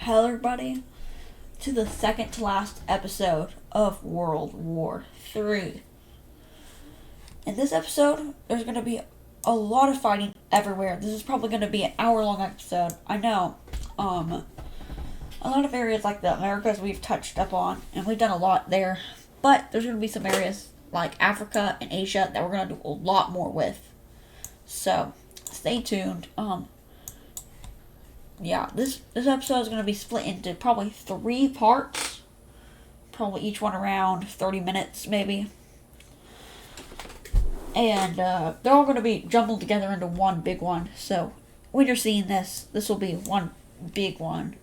Hello, everybody, to the second to last episode of World War III. In this episode, there's going to be a lot of fighting everywhere. This is probably going to be an hour-long episode. I know. A lot of areas like the Americas we've touched up on, and we've done a lot there. But there's going to be some areas like Africa and Asia that we're going to do a lot more with. So, stay tuned. Yeah, this episode is going to be split into probably 3 parts. Probably each one around 30 minutes, maybe. And they're all going to be jumbled together into one big one. So, when you're seeing this will be one big one.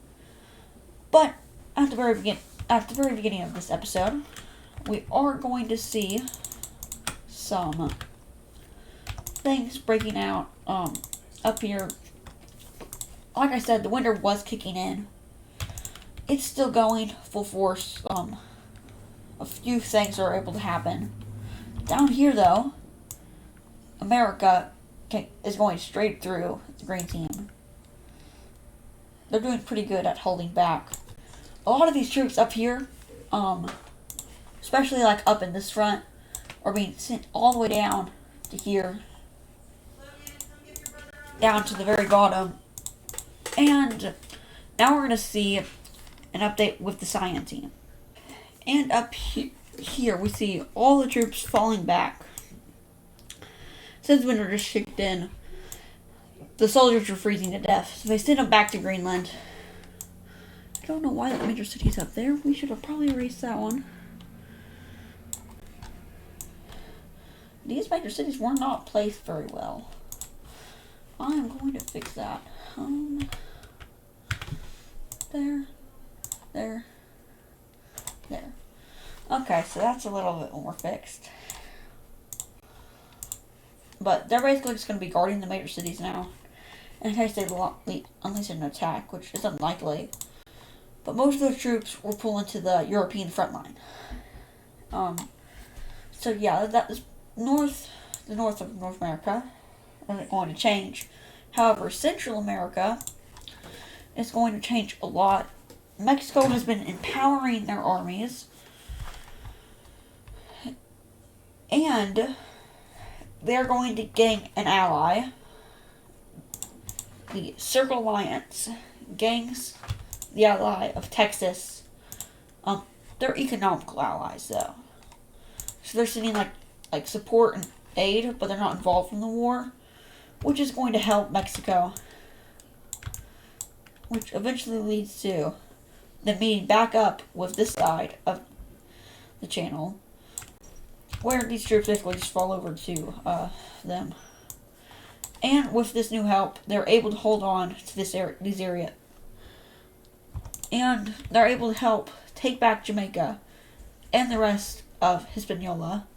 But, at the very beginning of this episode, we are going to see some things breaking out up here. Like I said, the winter was kicking in. It's still going full force. A few things are able to happen. Down here, though, America is going straight through the green team. They're doing pretty good at holding back. A lot of these troops up here, especially like up in this front, are being sent all the way down to here. Down to the very bottom. And now we're going to see an update with the Cyan team. And up here we see all the troops falling back. Since winter just kicked in, the soldiers were freezing to death, so they sent them back to Greenland. I don't know why that major city's up there. We should have probably erased that one. These major cities were not placed very well. I am going to fix that. There. Okay, so that's a little bit more fixed. But they're basically just going to be guarding the major cities now, in case they unleash an attack, which is unlikely. But most of those troops will pull into the European front line. So yeah, that is the north of North America isn't going to change. However, Central America is going to change a lot. Mexico has been empowering their armies, and they're going to gain an ally. The Circle Alliance gains the ally of Texas. They're economical allies, though, so they're sending like support and aid, but they're not involved in the war, which is going to help Mexico, which eventually leads to them meeting back up with this side of the channel, where these troops basically just fall over to them. And with this new help, they're able to hold on to these area, and they're able to help take back Jamaica and the rest of Hispaniola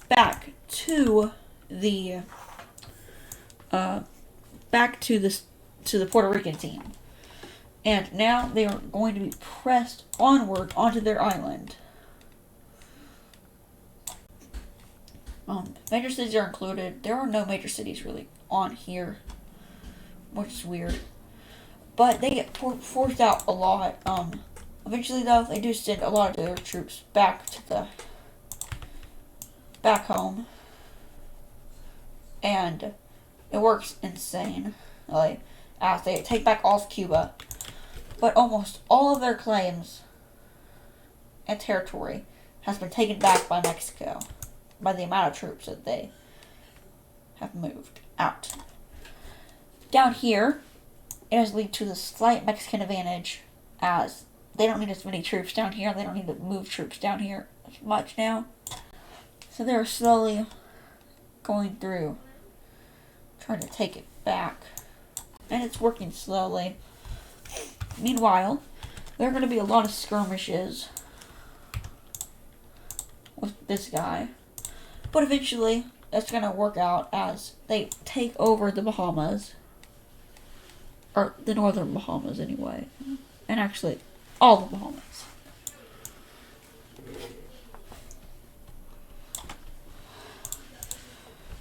back to the Puerto Rican team. And now they are going to be pressed onward onto their island. Major cities are included. There are no major cities really on here, which is weird. But they get forced out a lot. Eventually, though, they do send a lot of their troops back and it works insane. As they take back all of Cuba, but almost all of their claims and territory has been taken back by Mexico by the amount of troops that they have moved out. Down here, it has led to the slight Mexican advantage, as they don't need as many troops down here. They don't need to move troops down here as much now. So they're slowly going through, trying to take it back. And it's working slowly. Meanwhile, there are going to be a lot of skirmishes with this guy. But eventually, that's going to work out as they take over the Bahamas. Or the northern Bahamas, anyway. And actually, all the Bahamas.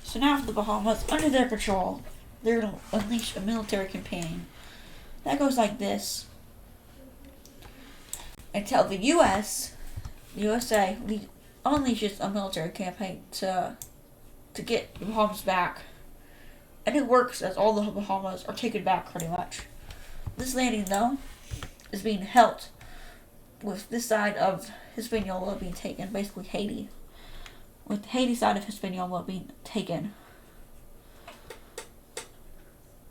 So now for the Bahamas, under their control, they're going to unleash a military campaign. That goes like this. until the USA, unleashes a military campaign to get the Bahamas back. And it works as all the Bahamas are taken back pretty much. This landing, though, is being held with this side of Hispaniola being taken, basically Haiti. With the Haiti side of Hispaniola being taken.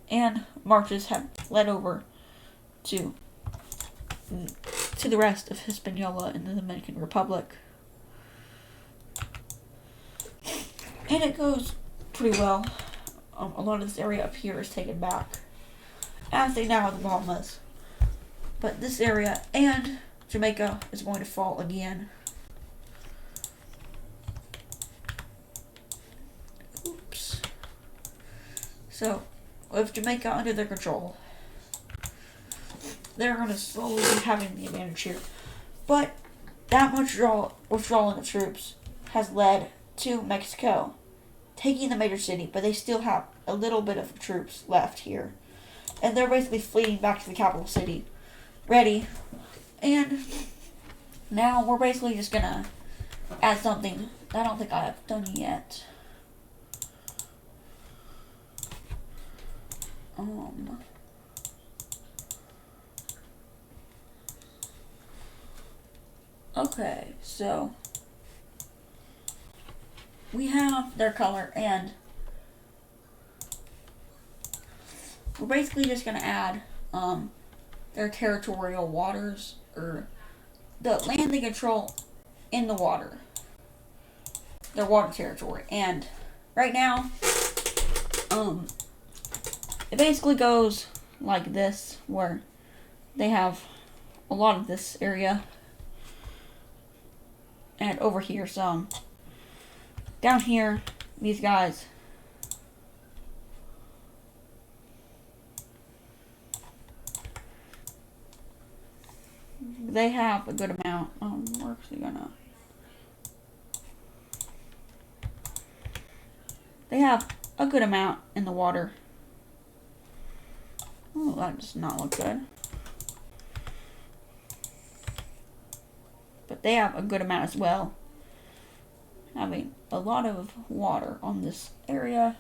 And marches have led over to the rest of Hispaniola in the Dominican Republic. And it goes pretty well. A lot of this area up here is taken back, as they now have the Bahamas. But this area and Jamaica is going to fall again. Oops. So, with Jamaica under their control, they're going to slowly be having the advantage here. But that much withdrawal of troops has led to Mexico taking the major city, but they still have a little bit of troops left here. And they're basically fleeing back to the capital city, ready. And now we're basically just going to add something I don't think I have done yet. Okay, so we have their color, and we're basically just going to add their territorial waters, or the land they control in the water, their water territory. And right now, it basically goes like this, where they have a lot of this area, and over here some. Down here, these guys, they have a good amount. We're actually gonna. They have a good amount in the water. Oh, that does not look good. But they have a good amount as well. Having a lot of water on this area.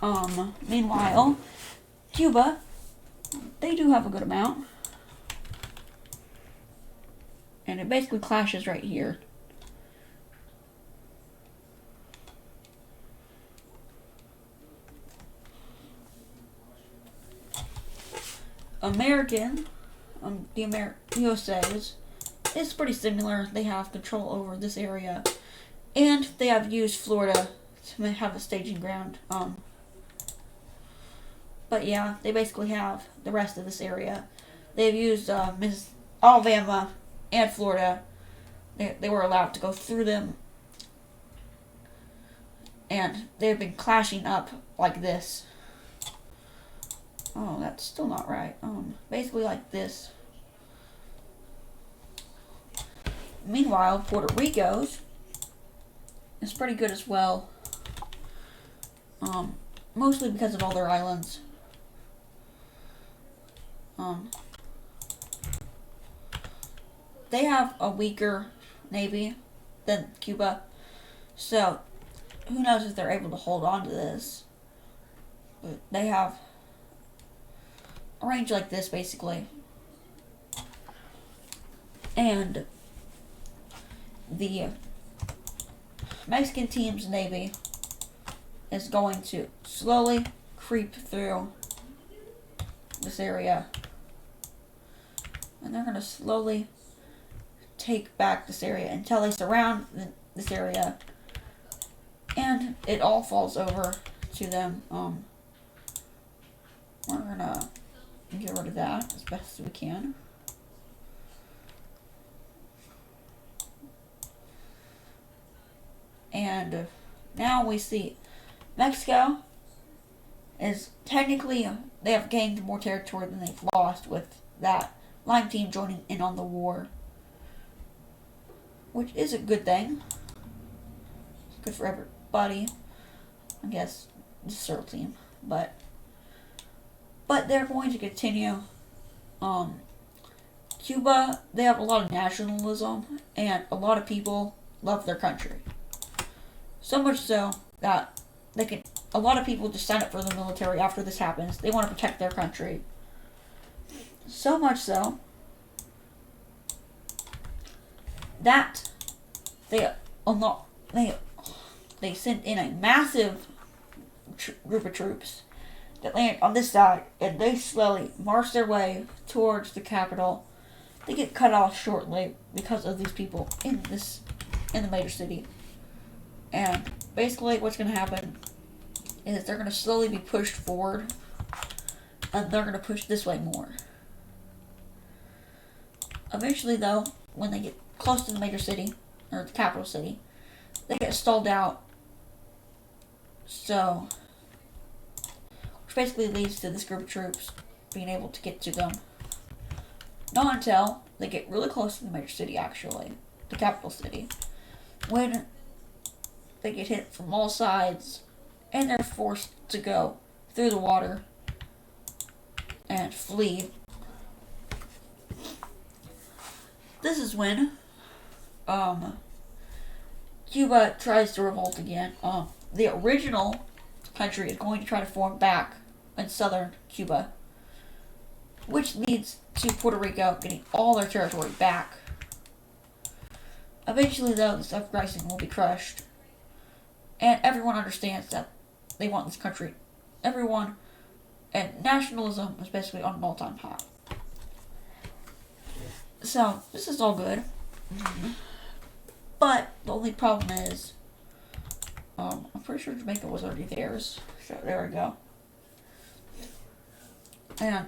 Meanwhile, Cuba, they do have a good amount. And it basically clashes right here. American, USA's, is pretty similar. They have control over this area, and they have used Florida to have a staging ground. But yeah, they basically have the rest of this area. They've used Alabama and Florida. They were allowed to go through them, and they've been clashing up like this. Oh, that's still not right. Basically like this. Meanwhile, Puerto Rico's is pretty good as well. Mostly because of all their islands. They have a weaker navy than Cuba, so who knows if they're able to hold on to this. But they have a range like this, basically. And the Mexican team's navy is going to slowly creep through this area. And they're going to slowly take back this area until they surround this area. And it all falls over to them. We're going to get rid of that as best as we can. And now we see Mexico is technically, they have gained more territory than they've lost with that Lime team joining in on the war. Which is a good thing. It's good for everybody. I guess the Searle team. But they're going to continue Cuba, they have a lot of nationalism, and a lot of people love their country. So much so that a lot of people just sign up for the military after this happens. They want to protect their country. So much so that they sent in a massive group of troops that land on this side, and they slowly march their way towards the capital. They get cut off shortly because of these people in the major city. And basically what's going to happen is they're going to slowly be pushed forward, and they're going to push this way more. Eventually, though, when they get close to the major city, or the capital city, they get stalled out. So, which basically leads to this group of troops being able to get to them. Not until they get really close to the major city, actually, the capital city, when they get hit from all sides, and they're forced to go through the water and flee. This is when Cuba tries to revolt again. The original country is going to try to form back in southern Cuba, which leads to Puerto Rico getting all their territory back. Eventually, though, this uprising will be crushed, and everyone understands that they want this country. Everyone, and nationalism is basically on an all-time high. So, this is all good. But, the only problem is, I'm pretty sure Jamaica was already theirs. So, there we go. And,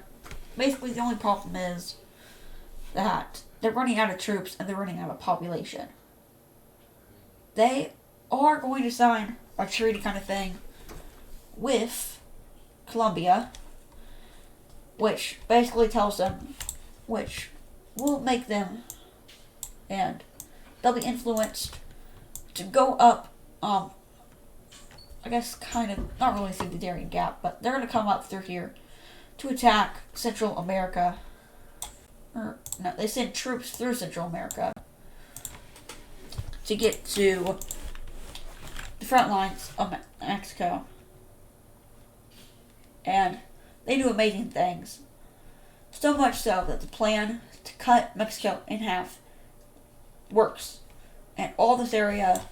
basically, the only problem is that they're running out of troops and they're running out of population. They are going to sign a treaty kind of thing with Colombia, which basically tells them, which will make them, and they'll be influenced to go up, I guess kind of, not really through the Darien Gap, but they're going to come up through here to attack Central America. Or, no, they send troops through Central America to get to the front lines of Mexico. And they do amazing things. So much so that the plan to cut Mexico in half works. And all this area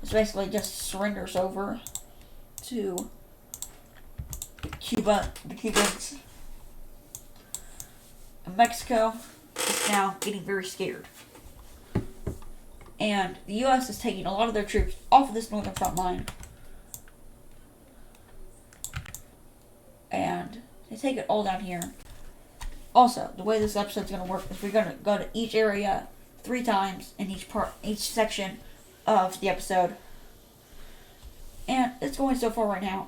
is basically just surrenders over to Cuba, the Cubans. And Mexico is now getting very scared. And the U.S. is taking a lot of their troops off of this northern front line. And they take it all down here. Also, the way this episode is going to work is we're going to go to each area 3 times in each section of the episode. And it's going so far right now.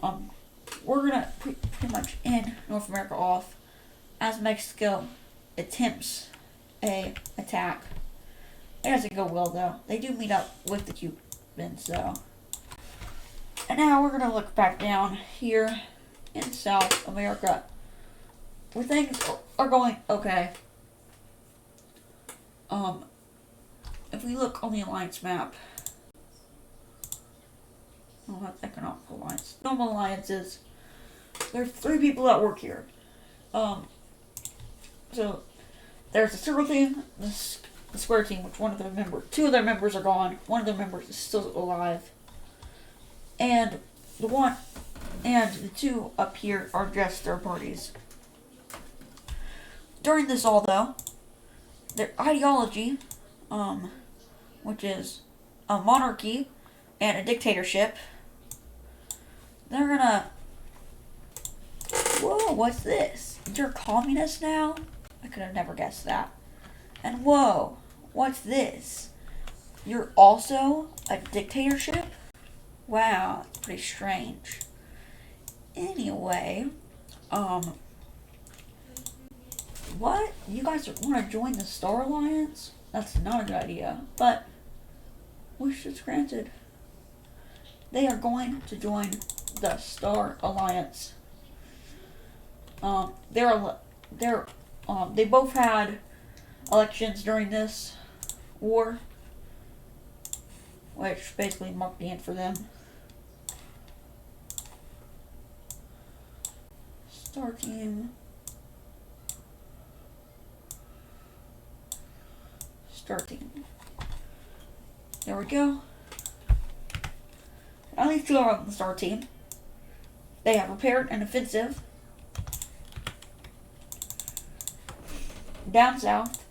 We're going to pretty much end North America off as Mexico attempts a attack. It doesn't go well, though. They do meet up with the Cubans, so. And now we're going to look back down here in South America, where things are going okay. If we look on the alliance map, oh, that's economic alliance. Normal alliances. There's 3 people that work here. So there's the circle team, the square team, which 2 of their members are gone. 1 of their members is still alive, and the 2 up here are just third parties. During this all, though, their ideology, which is a monarchy and a dictatorship, they're gonna... Whoa, what's this? You're a communist now? I could have never guessed that. And whoa, what's this? You're also a dictatorship? Wow, that's pretty strange. Anyway, what? You guys want to join the Star Alliance? That's not a good idea, but wish is granted. They are going to join the Star Alliance. They both had elections during this war, which basically marked the end for them. Star team. Star team. There we go. At least 2 are on the star team. They have repaired an offensive down south.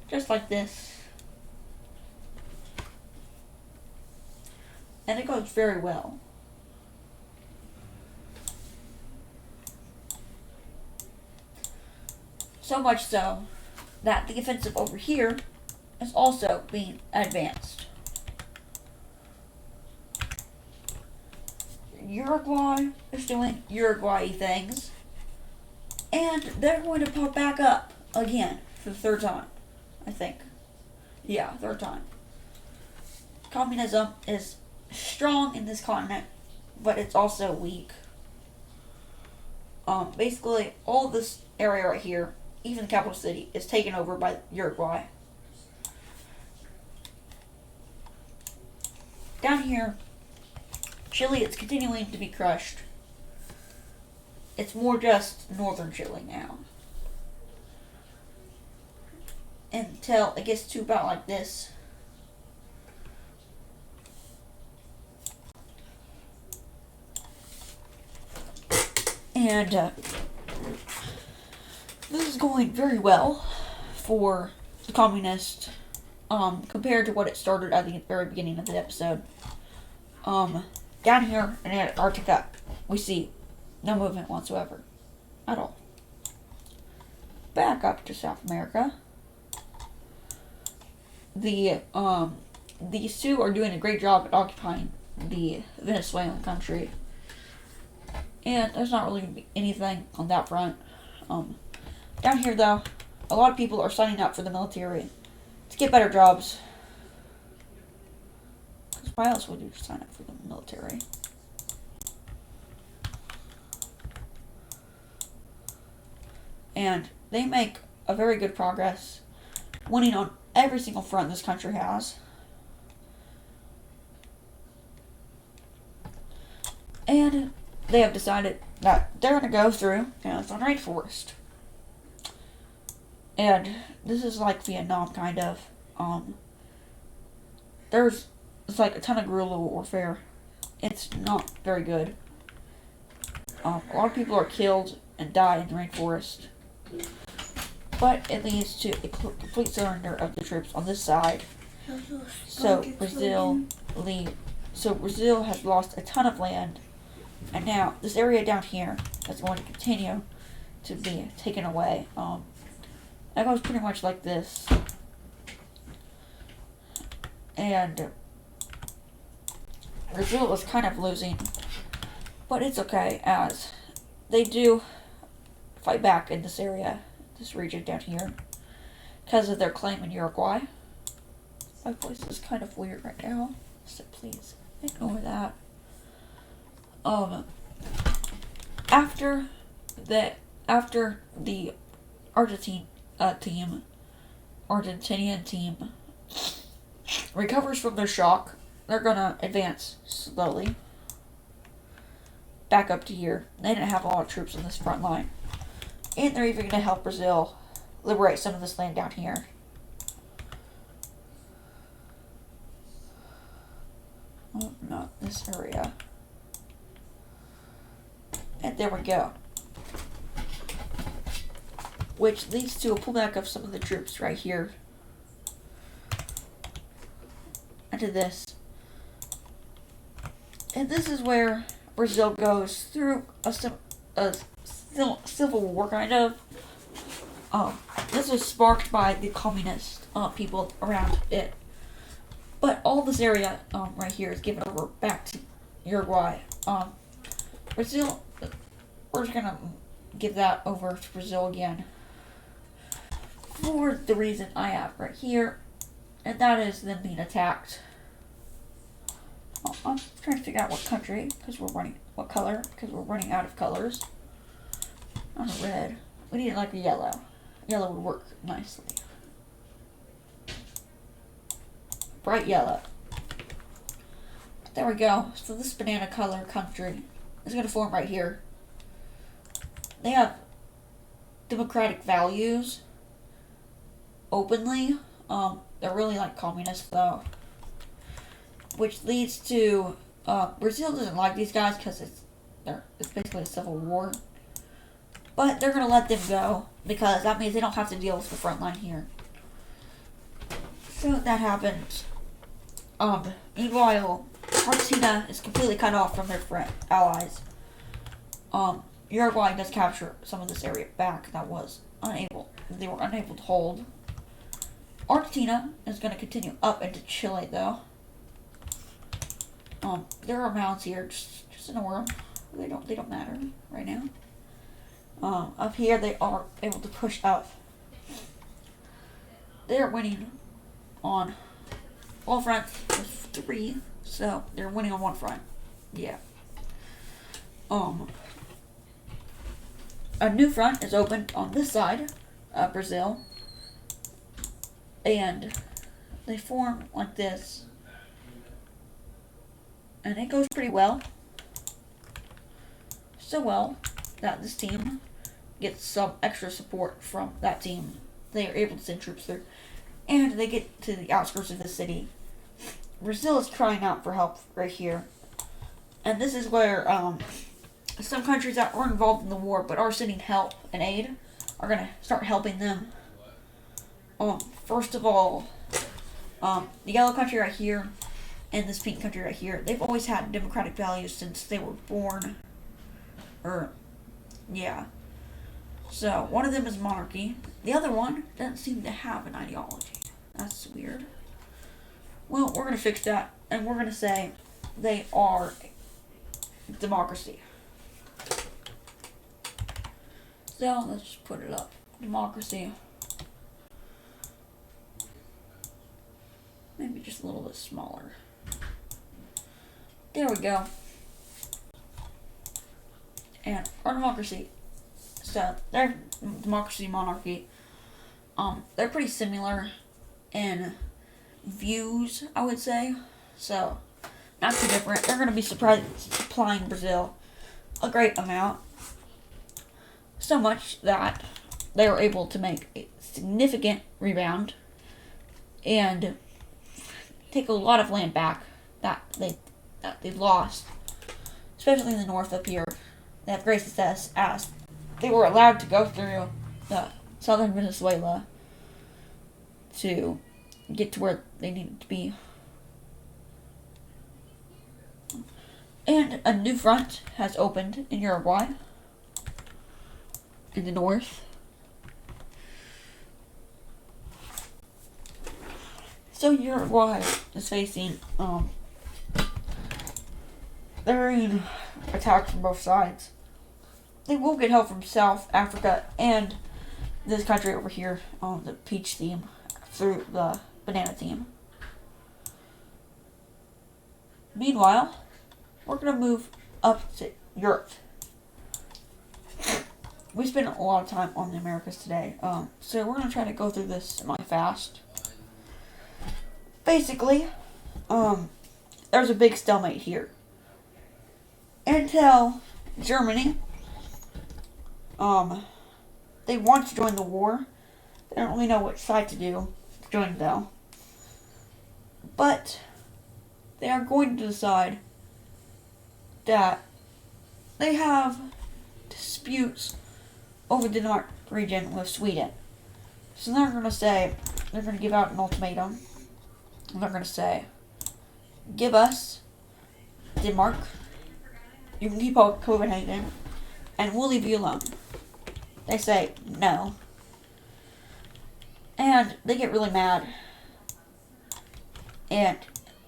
Just like this. And it goes very well. So much so that the offensive over here is also being advanced. Uruguay is doing Uruguay things. And they're going to pop back up again for the 3rd time, I think. Yeah, 3rd time. Communism is strong in this continent, but it's also weak. Basically, all this area right here, even the capital city, is taken over by Uruguay. Down here, Chile is continuing to be crushed. It's more just northern Chile now. Until it gets to about like this. And this is going very well for the communist, compared to what it started at the very beginning of the episode. Down here in Antarctica, we see no movement whatsoever. At all. Back up to South America. These two are doing a great job at occupying the Venezuelan country. And there's not really going to be anything on that front. Down here, though, a lot of people are signing up for the military to get better jobs. Because why else would you sign up for the military? And they make a very good progress, winning on every single front this country has. And they have decided that they're going to go through Amazon rainforest. And this is like Vietnam, kind of. It's like a ton of guerrilla warfare. It's not very good. A lot of people are killed and die in the rainforest. But it leads to a complete surrender of the troops on this side. So Brazil has lost a ton of land. And now, this area down here is going to continue to be taken away. It goes pretty much like this. And Brazil is kind of losing. But it's okay, as they do fight back in this area, this region down here, because of their claim in Uruguay. My voice is kind of weird right now, so please ignore that. After the Argentinian team recovers from their shock, they're gonna advance slowly back up to here. They didn't have a lot of troops on this front line, and they're even gonna help Brazil liberate some of this land down here. Oh, not this area. And there we go. Which leads to a pullback of some of the troops right here. Into this. And this is where Brazil goes through a civil war, kind of. This was sparked by the communist people around it. But all this area right here is given over back to Uruguay. Brazil, we're just gonna give that over to Brazil again for the reason I have right here, and that is them being attacked. I'm trying to figure out what country, what color, because we're running out of colors. Not a red. We need like a yellow. Yellow would work nicely. Bright yellow. There we go. So this banana color country is going to form right here. They have democratic values openly. They're really like communists though. Which leads to Brazil doesn't like these guys because it's basically a civil war. But they're going to let them go because that means they don't have to deal with the front line here. So that happens. Meanwhile, Argentina is completely cut off from their allies. Uruguay does capture some of this area back they were unable to hold. Argentina is going to continue up into Chile though. There are mounds here, just ignore them. They don't matter right now. Up here they are able to push up. They're winning on all fronts with 3, so they're winning on one front. Yeah. A new front is opened on this side of Brazil, and they form like this, and it goes pretty well. So well that this team gets some extra support from that team. They are able to send troops through, and they get to the outskirts of the city. Brazil is crying out for help right here, and this is where some countries that were involved in the war but are sending help and aid are going to start helping them. First of all, the yellow country right here and this pink country right here, they've always had democratic values since they were born. Yeah. So, one of them is monarchy. The other one doesn't seem to have an ideology. That's weird. Well, we're going to fix that, and we're going to say they are democracy. So, let's just put it up. Democracy. Maybe just a little bit smaller. There we go. And our democracy. So, their democracy, monarchy, they're pretty similar in views, I would say. So, not too different. They're going to be supplying Brazil a great amount. So much that they were able to make a significant rebound and take a lot of land back that they've lost, especially in the north up here. They have great success as they were allowed to go through southern Venezuela to get to where they needed to be. And a new front has opened in Uruguay, in the north. So Uruguay is facing, they're being attacked from both sides. They will get help from South Africa and this country over here on the peach team through the banana team. Meanwhile, we're going to move up to Europe. We spent a lot of time on the Americas today, so we're going to try to go through this semi-fast. Basically, there's a big stalemate here. Until Germany, they want to join the war. They don't really know which side to join though. But they are going to decide that they have disputes over the Denmark region with Sweden. So they're going to give out an ultimatum. And they're going to say, give us Denmark, you can keep Copenhagen, and we'll leave you alone. They say no. And they get really mad. And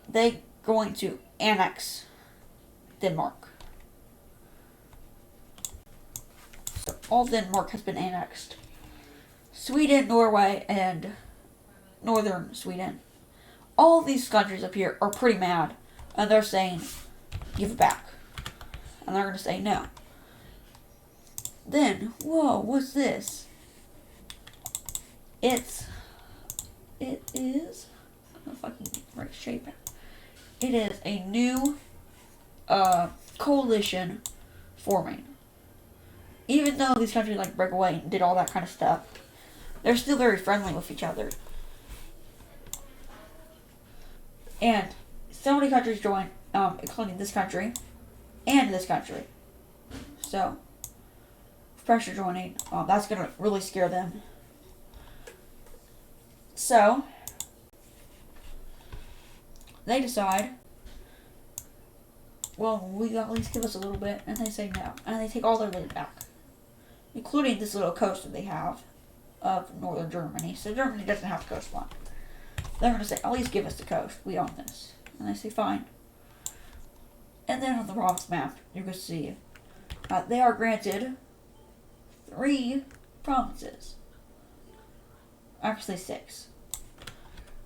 they're going to annex Denmark. So all Denmark has been annexed. Sweden, Norway, and northern Sweden. All of these countries up here are pretty mad. And they're saying, give it back. And they're going to say no. Then, whoa, what's this? It is, I don't know if I can right shape it. It is a new coalition forming. Even though these countries like break away and did all that kind of stuff, they're still very friendly with each other. And so many countries joined, including this country and this country. So, pressure joining, that's going to really scare them. So, they decide, well, will you at least give us a little bit? And they say no. And they take all their land back, including this little coast that they have of northern Germany. So Germany doesn't have a coastline. They're going to say, at least give us the coast. We own this. And they say, fine. And then on the province map, you can see they are granted 3 provinces. Actually 6.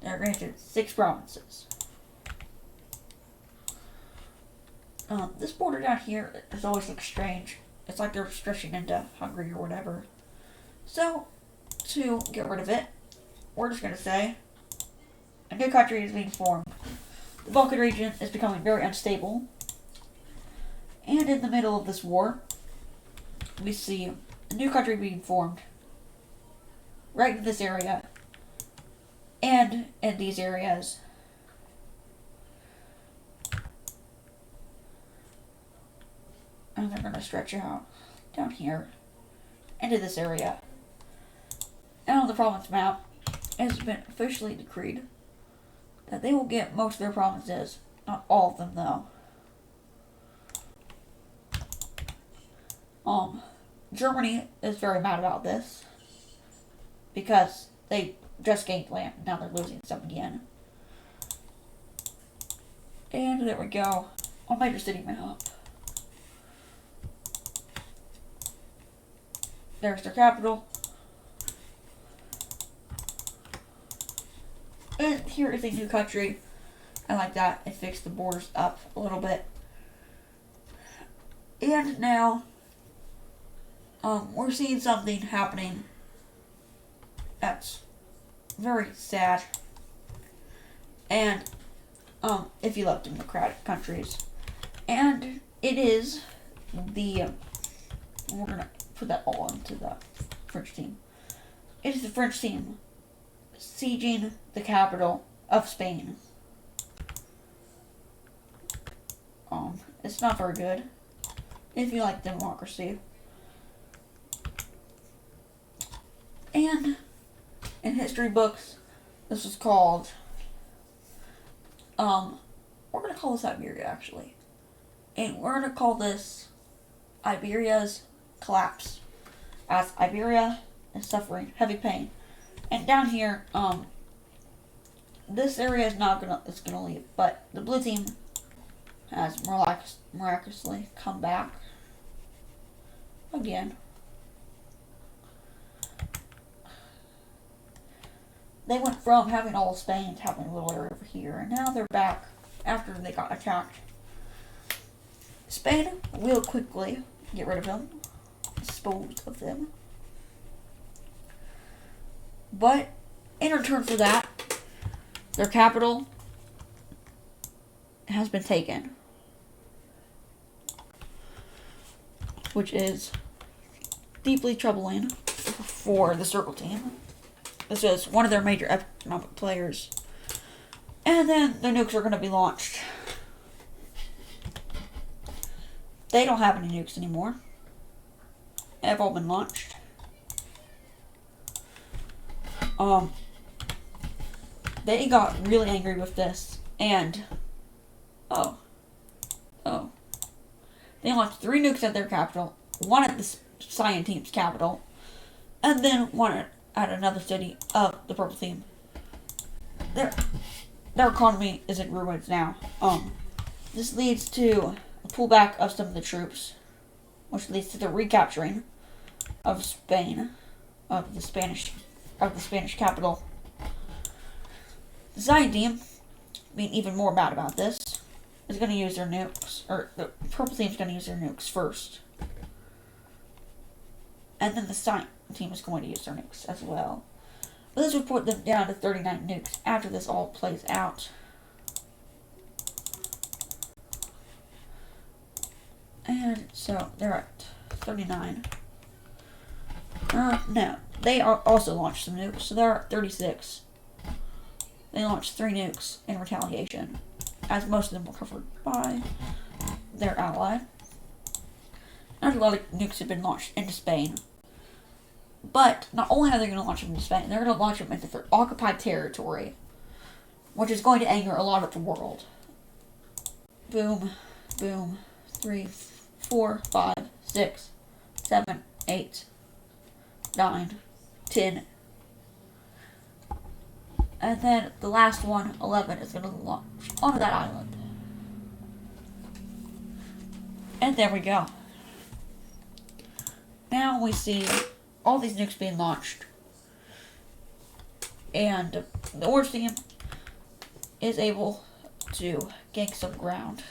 They're granted 6 provinces. This border down here has always looked strange. It's like they're stretching into Hungary or whatever. So, to get rid of it, we're just going to say a new country is being formed. The Balkan region is becoming very unstable. And in the middle of this war, we see a new country being formed right in this area and in these areas. And they're going to stretch out down here into this area. And on the province map, it has been officially decreed that they will get most of their provinces. Not all of them, though. Germany is very mad about this because they just gained land. Now they're losing some again. And there we go. On major city map. There's their capital. And here is a new country. I like that. It fixed the borders up a little bit. And now, we're seeing something happening that's very sad. And, if you love democratic countries. And it is the, we're gonna put that all into the French team. It is the French team sieging the capital of Spain. It's not very good if you like democracy. And in history books, this is called, we're going to call this Iberia, actually. And we're going to call this Iberia's collapse, as Iberia is suffering heavy pain. And down here, this area is not gonna, it's gonna leave, but the blue team has miraculously come back again. They went from having all of Spain to having a little area over here, and now they're back after they got attacked. Spain will quickly get rid of them, dispose of them. But in return for that, their capital has been taken, which is deeply troubling for the Circle team. This is one of their major economic players. And then the nukes are going to be launched. They don't have any nukes anymore. They've all been launched. They got really angry with this, and they launched 3 nukes at their capital, 1 at the Cyan team's capital, and then 1 at another city of the Purple team. Their economy is in ruins now. This leads to a pullback of some of the troops, which leads to the recapturing of Spain, of the Spanish capital. The Cyan team, being even more mad about this, is going to use their nukes, or the Purple team's going to use their nukes first. And then the Stein team is going to use their nukes as well. But this would put them down to 39 nukes after this all plays out. And so they're at 39. No, they are also launched some nukes, so they're at 36. They launched 3 nukes in retaliation, as most of them were covered by their ally. And a lot of nukes have been launched into Spain. But not only are they going to launch them into Spain, they're going to launch them into their occupied territory, which is going to anger a lot of the world. Boom, boom, 3, 4, 5, 6, 7, 8, 9, 10. And then the last one, 11, is going to launch onto that island. And there we go. Now we see all these nukes being launched. And the orange team is able to gain some ground.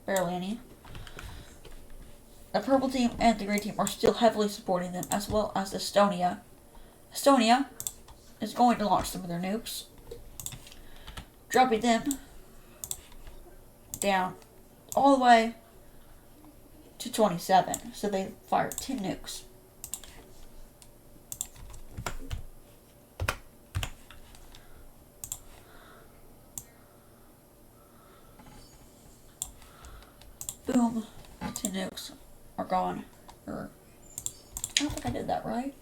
Barely any. The purple team and the green team are still heavily supporting them, as well as Estonia. Estonia is going to launch some of their nukes, dropping them down all the way to 27. So they fired 10 nukes. Boom. 10 nukes are gone. Or, I don't think I did that right.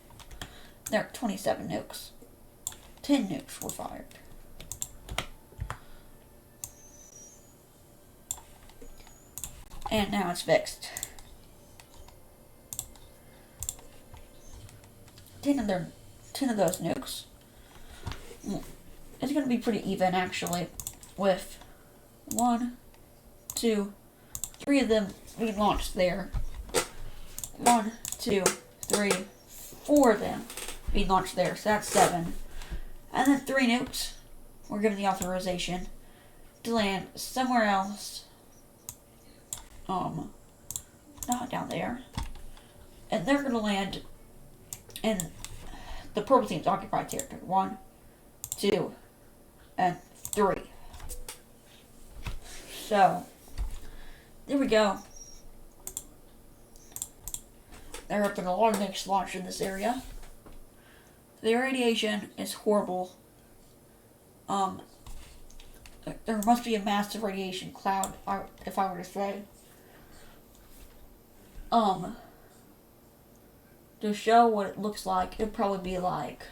There are 27 nukes. 10 nukes were fired. And now it's fixed. 10 of those nukes. It's going to be pretty even, actually, with 1, 2, 3 of them being launched there. 1, 2, 3, 4 of them being launched there. So that's 7. And then 3 nukes were given the authorization to land somewhere else. Not down there. And they're going to land in the purple team's occupied territory. 1, 2, and 3. So, there we go. There have been a lot of nukes launched in this area. The radiation is horrible. There must be a massive radiation cloud, if I were to say. To show what it looks like, it'd probably be like,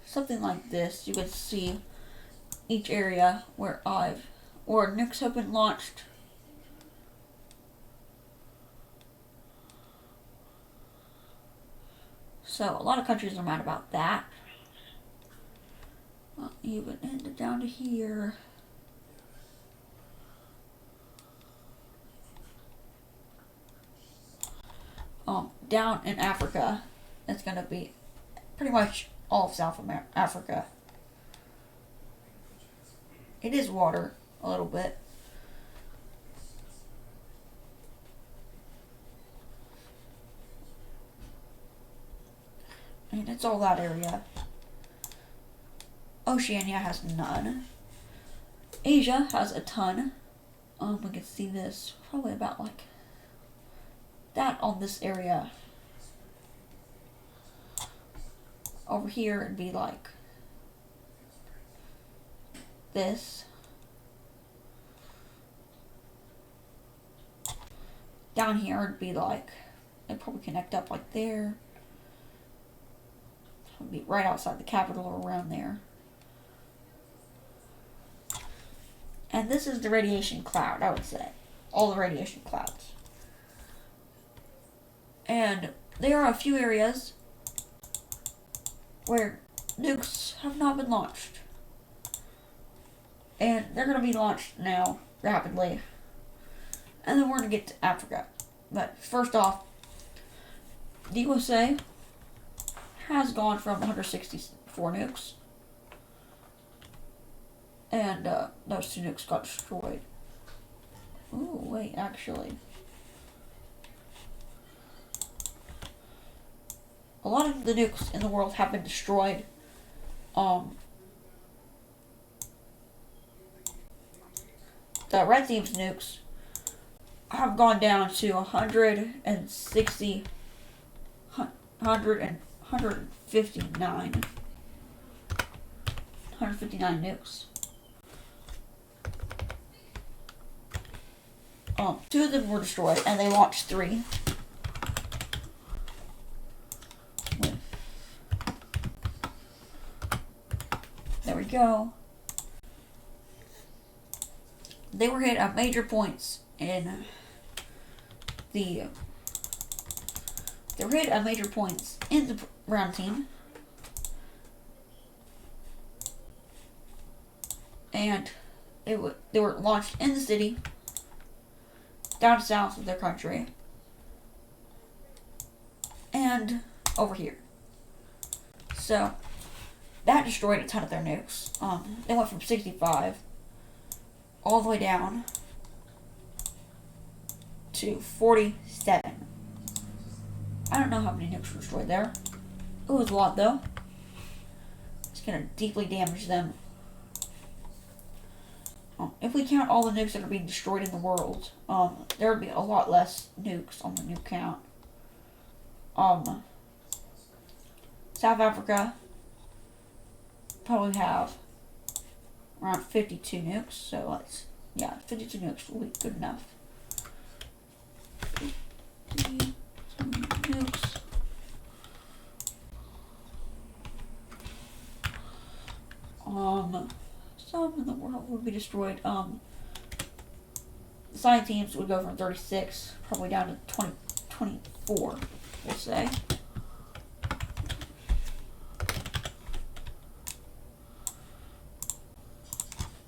something like this. You can see each area where nukes have been launched. So a lot of countries are mad about that. Even ended down to here. Down in Africa, it's going to be pretty much all of South Africa. It is water, a little bit. And it's all that area. Oceania has none. Asia has a ton. We can see this probably about like that on this area. Over here it'd be like this. Down here it'd be like, it'd probably connect up like there. It'd be right outside the capital or around there. And this is the radiation cloud, I would say. All the radiation clouds. And there are a few areas where nukes have not been launched. And they're going to be launched now, rapidly. And then we're going to get to Africa. But first off, the USA has gone from 164 nukes, and those 2 nukes got destroyed. Ooh, wait, actually. A lot of the nukes in the world have been destroyed. The Red Team's nukes have gone down to 160, 159 nukes. 2 of them were destroyed, and they launched 3. There we go. They were hit at major points in the. They were hit at major points in the round team, and they were launched in the city, down south of their country, and over here. So that destroyed a ton of their nukes. They went from 65 all the way down to 47. I don't know how many nukes were destroyed there. It was a lot, though. It's gonna deeply damage them. If we count all the nukes that are being destroyed in the world, there would be a lot less nukes on the nuke count. South Africa probably have around 52 nukes, so 52 nukes will be good enough. 52 nukes. Some in the world would be destroyed. The science teams would go from 36 probably down to 24, we'll say.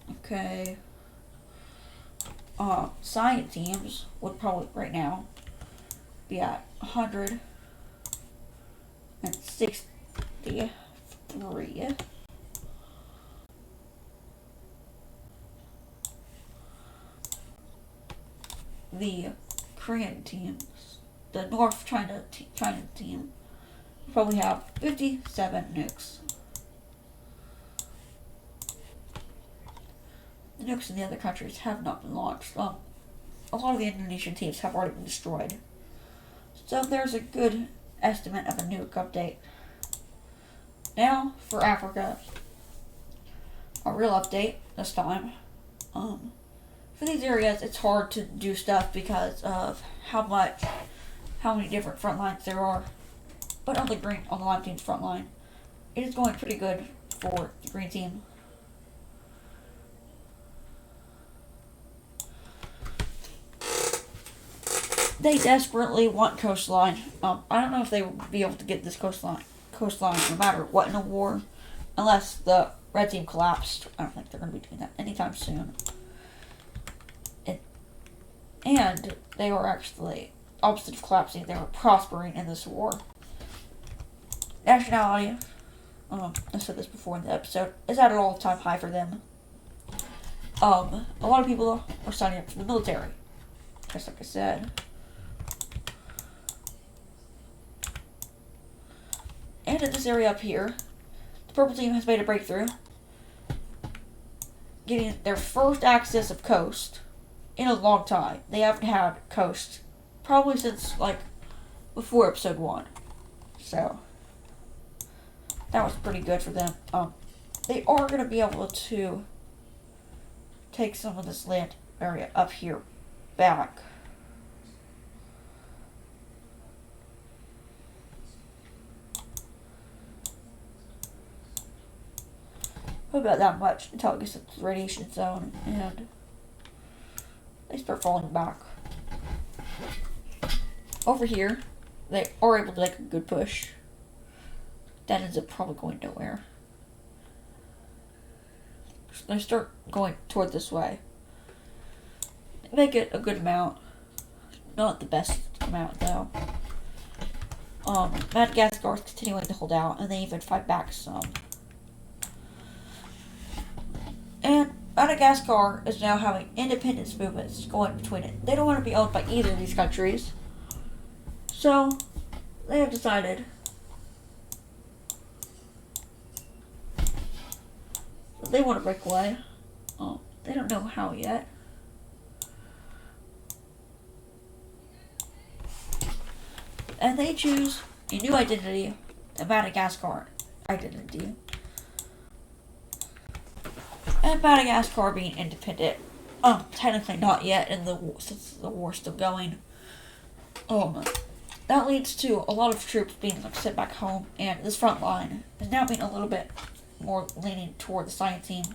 Okay. Science teams would probably right now be at 163. The Korean teams, the North China team, probably have 57 nukes. The nukes in the other countries have not been launched. A lot of the Indonesian teams have already been destroyed. So there's a good estimate of a nuke update. Now for Africa, a real update this time. For these areas, it's hard to do stuff because of how many different front lines there are. But on the lime team's front line, it is going pretty good for the green team. They desperately want coastline. I don't know if they will be able to get this coastline no matter what in a war, unless the red team collapsed. I don't think they're going to be doing that anytime soon. And they were actually opposite of collapsing. They were prospering in this war. Nationality, I said this before in the episode, is at an all-time high for them. A lot of people are signing up for the military, just like I said. And in this area up here, the purple team has made a breakthrough, getting their first access of coast in a long time. They haven't had coast probably since before episode 1. So that was pretty good for them. They are going to be able to take some of this land area up here back. About that much until it gets to the radiation zone and they start falling back. Over here, they are able to make a good push. That ends up probably going nowhere. So they start going toward this way. They make it a good amount. Not the best amount though. Madagascar is continuing to hold out, and they even fight back some. And Madagascar is now having independence movements going between it. They don't want to be owned by either of these countries. So, they have decided that they want to break away. They don't know how yet. And they choose a new identity, the Madagascar identity. And Madagascar being independent. Technically not yet, since the war's still going. That leads to a lot of troops being sent back home, and this front line is now being a little bit more leaning toward the science team.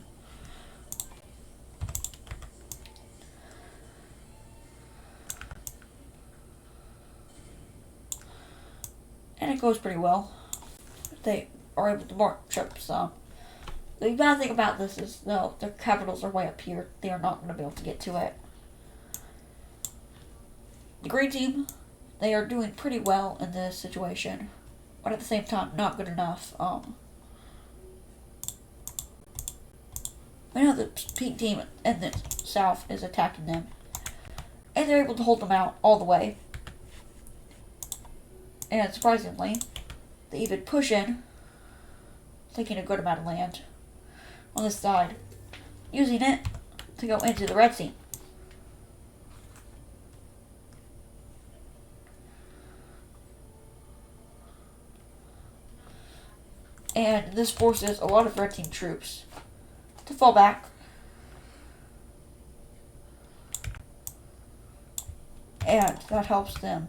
And it goes pretty well. They are able to march up some. The bad thing about this is, though, their capitals are way up here. They are not going to be able to get to it. The green team, they are doing pretty well in this situation, but at the same time, not good enough. I know the pink team in the south is attacking them, and they're able to hold them out all the way. And surprisingly, they even push in, taking a good amount of land on this side, using it to go into the red team. And this forces a lot of red team troops to fall back. And that helps them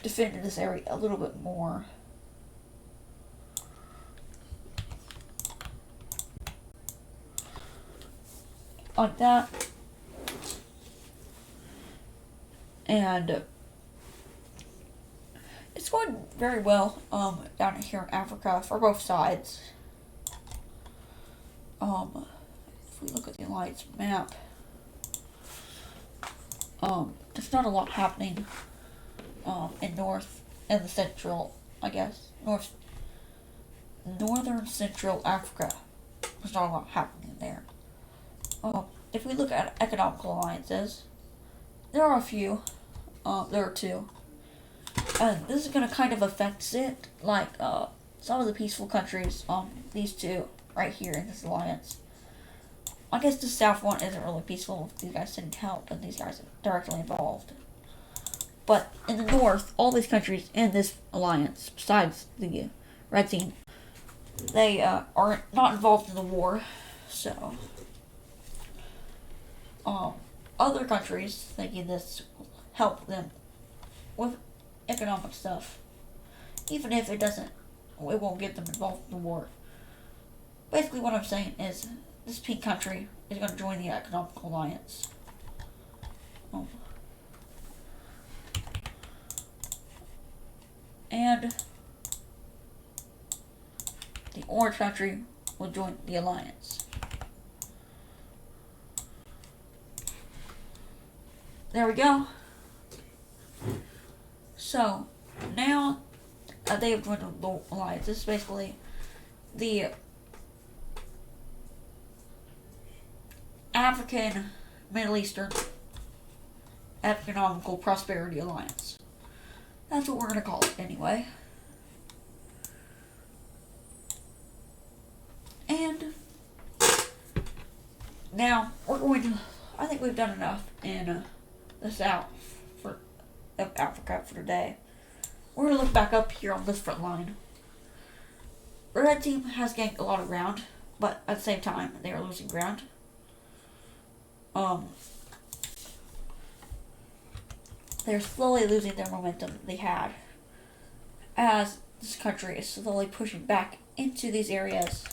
defend this area a little bit more. Like that. And it's going very well down here in Africa for both sides. If we look at the alliance map, there's not a lot happening in North and the Central, I guess, Northern Central Africa. There's not a lot happening there. If we look at economical alliances, there are a few. There are two. And this is going to kind of affect it, like some of the peaceful countries, these two right here in this alliance. I guess the South one isn't really peaceful if these guys didn't help and these guys are directly involved. But in the North, all these countries in this alliance, besides the Red Team, they are not involved in the war, so other countries thinking this will help them with economic stuff, even if it won't get them involved in the war. Basically what I'm saying is this pink country is going to join the economic alliance. And the orange country will join the alliance. There we go. So, now they have joined the alliance. This is basically the African, Middle Eastern Economical Prosperity Alliance. That's what we're going to call it anyway. And now we're going to, I think we've done enough in the south of Africa for today. We're going to look back up here on this front line. The red team has gained a lot of ground, but at the same time, they are losing ground. They're slowly losing their momentum they had, as this country is slowly pushing back into these areas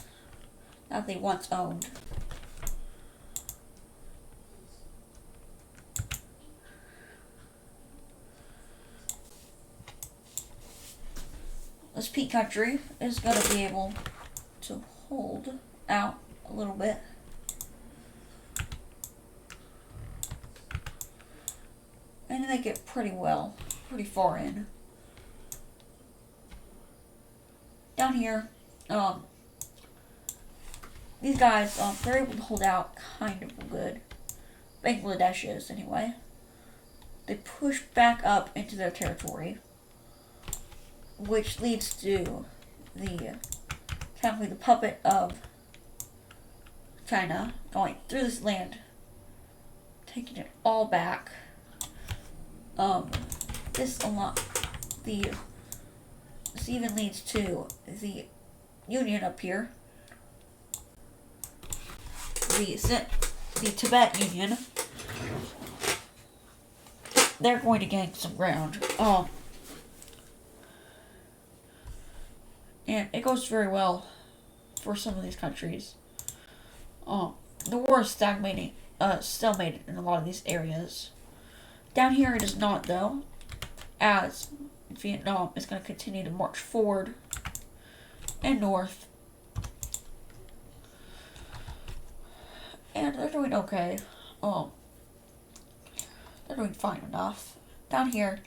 that they once owned. This pink country is going to be able to hold out a little bit. And they get pretty far in. down here, these guys, they're able to hold out kind of good. Bangladesh is, anyway. They push back up into their territory, which leads to technically the puppet of China going through this land, taking it all back. This even leads to the Union up here, the Tibet Union. They're going to gain some ground. And it goes very well for some of these countries. The war is stagnating, stalemated in a lot of these areas. Down here it is not, though, as Vietnam is going to continue to march forward and north. And they're doing okay. They're doing fine enough. Down here,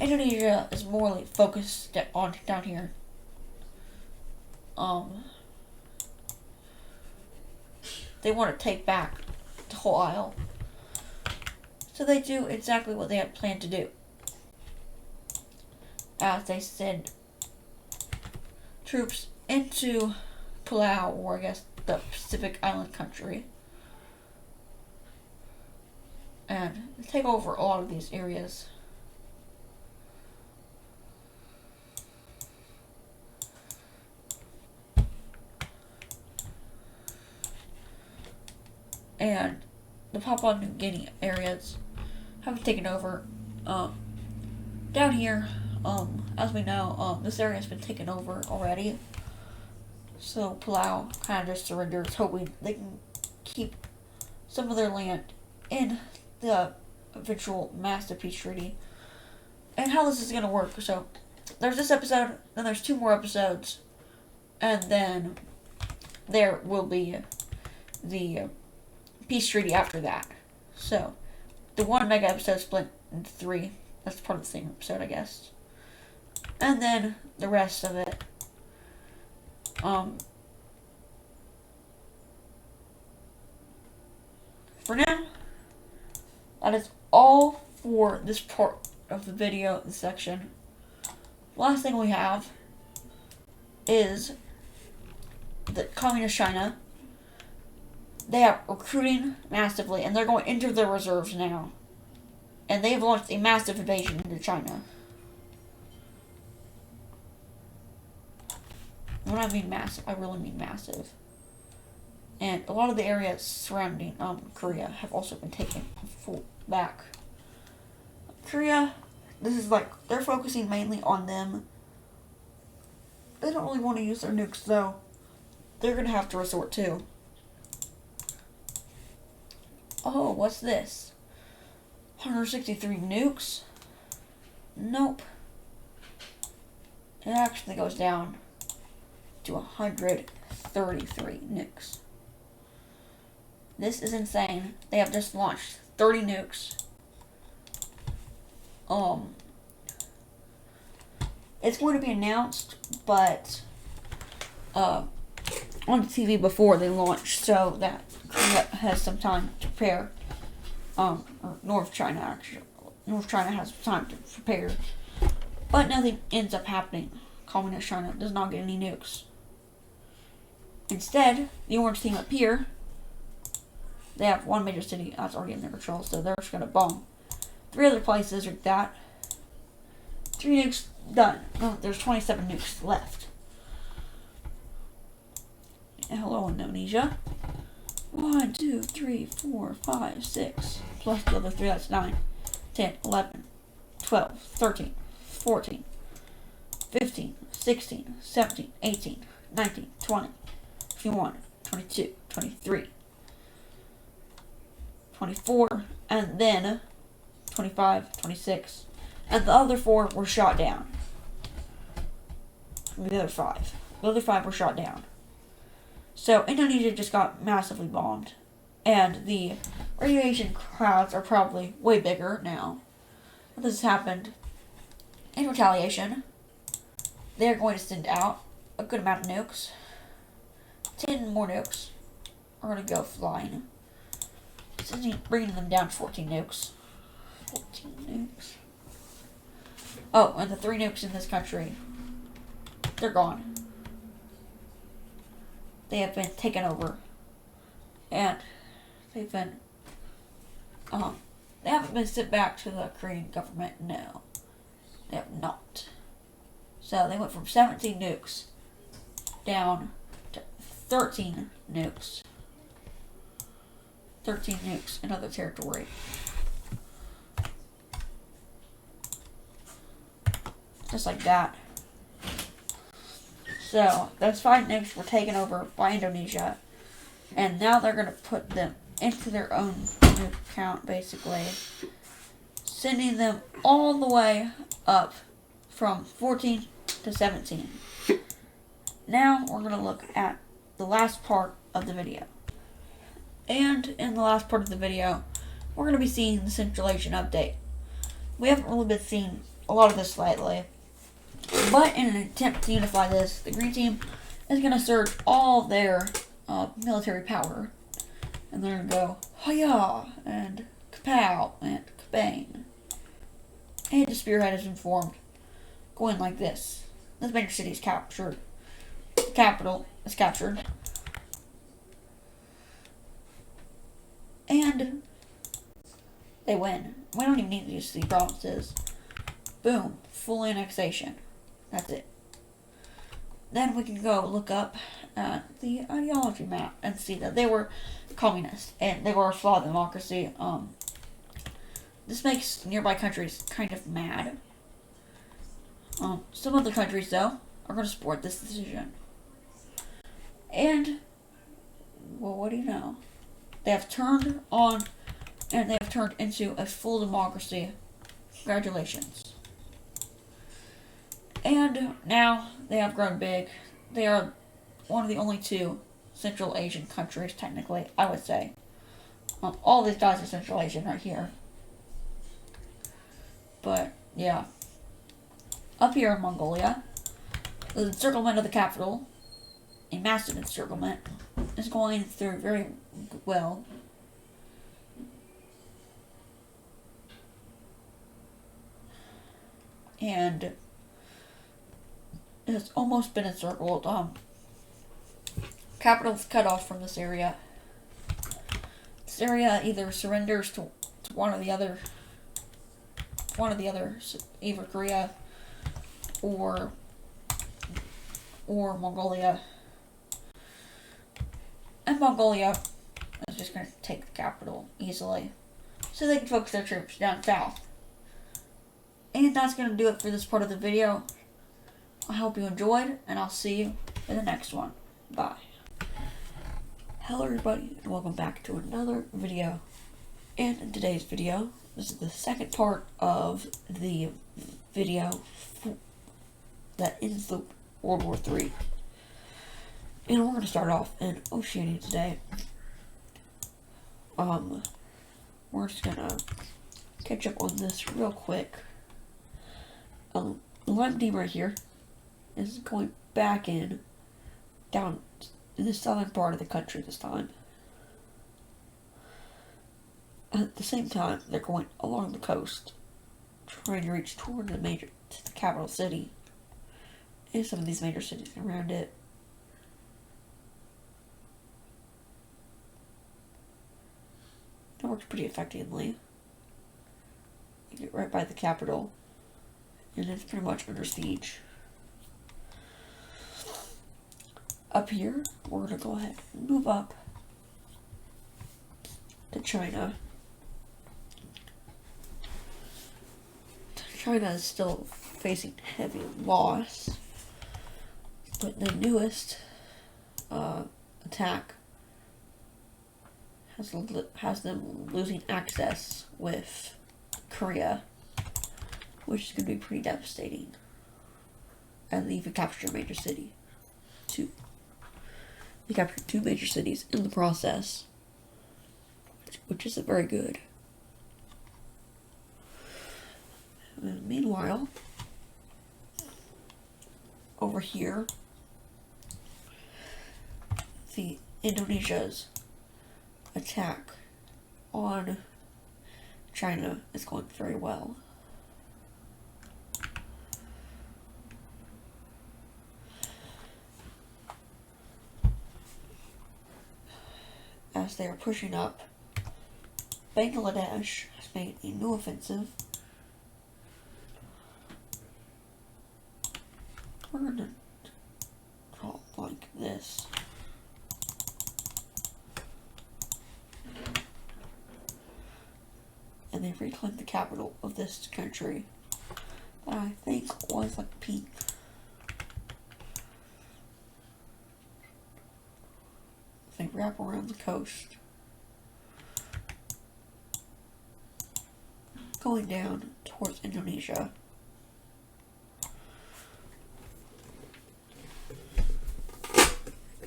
Indonesia is morally focused on down here. They want to take back the whole isle. So they do exactly what they had planned to do. As they send troops into Palau, or I guess the Pacific Island country, and take over a lot of these areas. And the Papua New Guinea areas have been taken over. Down here, as we know, this area has been taken over already. So Palau kind of just surrenders, hoping they can keep some of their land in the eventual massive peace treaty. And how this is going to work. So there's this episode, then there's 2 more episodes, and then there will be the peace treaty after that. So the 1 mega episode split into 3. That's part of the same episode, I guess. And then the rest of it, for now, that is all for this part of the video, this section. Last thing we have is the Communist China. They are recruiting massively, and they're going into their reserves now. And they have launched a massive invasion into China. When I mean massive, I really mean massive. And a lot of the areas surrounding Korea have also been taken full back. Korea, this is like, they're focusing mainly on them. They don't really want to use their nukes, though. They're going to have to resort to. Oh, what's this? 163 nukes? Nope. It actually goes down to 133 nukes. This is insane. They have just launched 30 nukes. It's going to be announced, but on TV before they launch, so that Korea has some time to prepare. Or North China, actually. North China has time to prepare. But nothing ends up happening. Communist China does not get any nukes. Instead, the orange team up here, they have 1 major city that's already in their control, so they're just going to bomb 3 other places like that. 3 nukes done. Oh, there's 27 nukes left. Hello, Indonesia. 1, 2, 3, 4, 5, 6. Plus the other 3, that's 9, 10, 11, 12, 13, 14, 15, 16, 17, 18, 19, 20, 21, 22, 23, 24, and then 25, 26. And the other 4 were shot down. The other 5. The other 5 were shot down. So Indonesia just got massively bombed. And the radiation clouds are probably way bigger now. This has happened in retaliation. They're going to send out a good amount of nukes. 10 more nukes are going to go flying. Bringing them down to 14 nukes. 14 nukes. Oh, and the 3 nukes in this country, they're gone. They have been taken over. And they've been, they haven't been sent back to the Korean government, no. They have not. So they went from 17 nukes down to 13 nukes. 13 nukes in other territory. Just like that. So, those 5 nukes were taken over by Indonesia. And now they're going to put them into their own nuke count, basically. Sending them all the way up from 14 to 17. Now, we're going to look at the last part of the video. And in the last part of the video, we're going to be seeing the Central Asian update. We haven't really been seeing a lot of this lately. But in an attempt to unify this, the Green Team is going to surge all their military power. And they're going to go, Hiya! And Kapow! And Kabang! And the spearhead is informed. Going like this. This major city is captured. The capital is captured. And they win. We don't even need to use the provinces. Boom. Full annexation. That's it. Then we can go look up the ideology map and see that they were communist and they were a flawed democracy. This makes nearby countries kind of mad. Some other countries, though, are going to support this decision. And, well, what do you know? They have turned on and they have turned into a full democracy. Congratulations. And now they have grown big. They are one of the only 2 Central Asian countries, technically, I would say. All these guys are Central Asian right here. But, yeah. Up here in Mongolia, the encirclement of the capital, a massive encirclement, is going through very well. And it has almost been encircled. Capital's cut off from this area. This area either surrenders to one of the other, either Korea or Mongolia. And Mongolia is just going to take the capital easily, so they can focus their troops down south. And that's going to do it for this part of the video. I hope you enjoyed, and I'll see you in the next one. Bye. Hello everybody, and welcome back to another video. And in today's video, this is the second part of the video that ends the World War III. And we're going to start off in Oceania today. We're just going to catch up on this real quick. The Lemdi right here is going back down in the southern part of the country this time. At the same time, they're going along the coast, trying to reach toward the capital city, and some of these major cities around it. That works pretty effectively. You get right by the capital, and it's pretty much under siege. Up here, we're going to go ahead and move up to China. China is still facing heavy loss, but the newest attack has them losing access with Korea, which is going to be pretty devastating. And they even captured a major city. They captured 2 major cities in the process, which isn't very good. And meanwhile, over here, the Indonesia's attack on China is going very well. As they are pushing up, Bangladesh has made a new offensive. We're going to draw like this. And they reclaimed the capital of this country that I think was like pink. They wrap around the coast, going down towards Indonesia.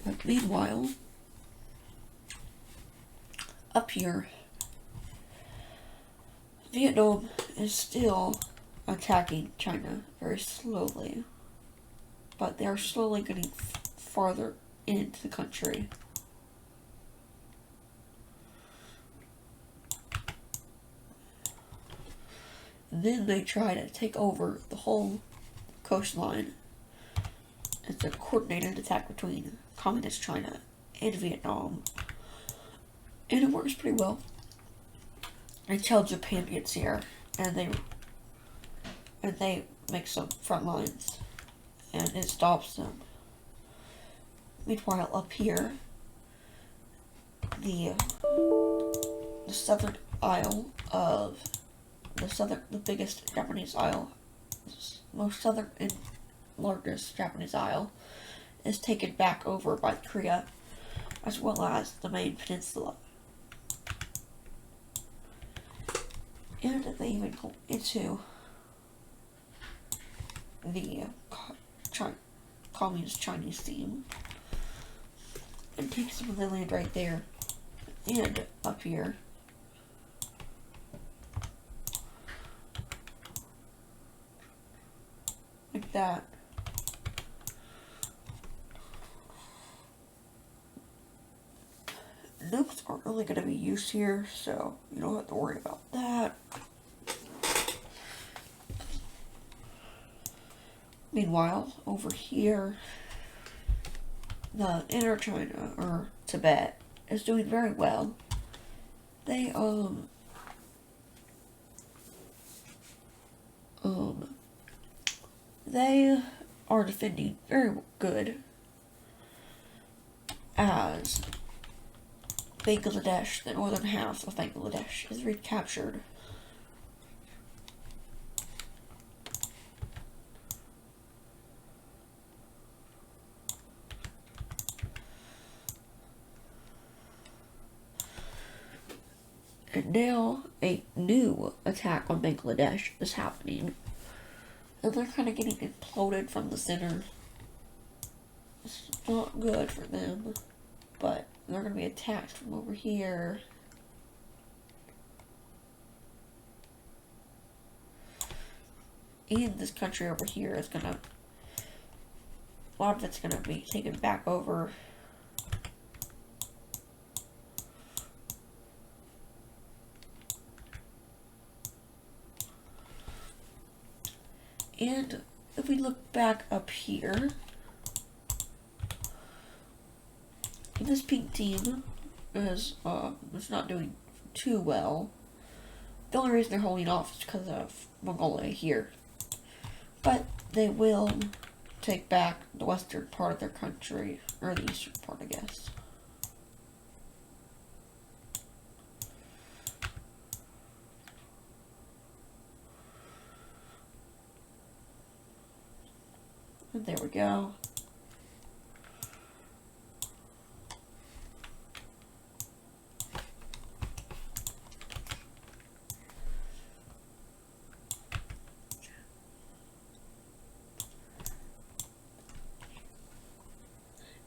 But meanwhile, up here, Vietnam is still attacking China very slowly, but they are slowly getting farther into the country. Then they try to take over the whole coastline. It's a coordinated attack between Communist China and Vietnam, and it works pretty well until Japan gets here, and they make some front lines, and it stops them. Meanwhile, up here, the southern isle of the biggest Japanese isle, most southern and largest Japanese isle, is taken back over by Korea, as well as the main peninsula. And they even go into the Communist Chinese theme and take some of the land right there and up here. Like that. Nukes aren't really going to be used here, so you don't have to worry about that. Meanwhile, over here, the Inner China, or Tibet, is doing very well. They, they are defending very good as Bangladesh, the northern half of Bangladesh, is recaptured. And now a new attack on Bangladesh is happening. And they're kind of getting imploded from the center. It's not good for them. But they're going to be attacked from over here. And this country over here is going to... a lot of it's going to be taken back over. And if we look back up here, this pink team is not doing too well. The only reason they're holding off is because of Mongolia here. But they will take back the western part of their country, or the eastern part, I guess. And there we go.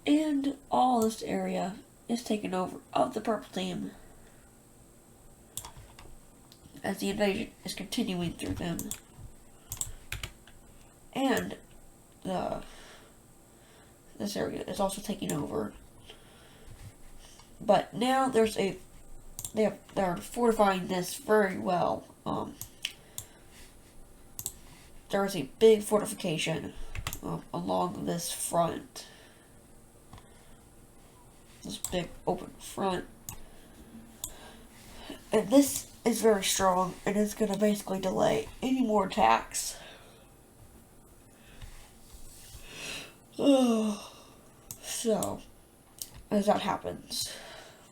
And all this area is taken over of the purple team as the invasion is continuing through them. And this area is also taking over But now they're fortifying this very well. There's a big fortification along this front. This big open front. And this is very strong, and it's going to basically delay any more attacks. So, as that happens,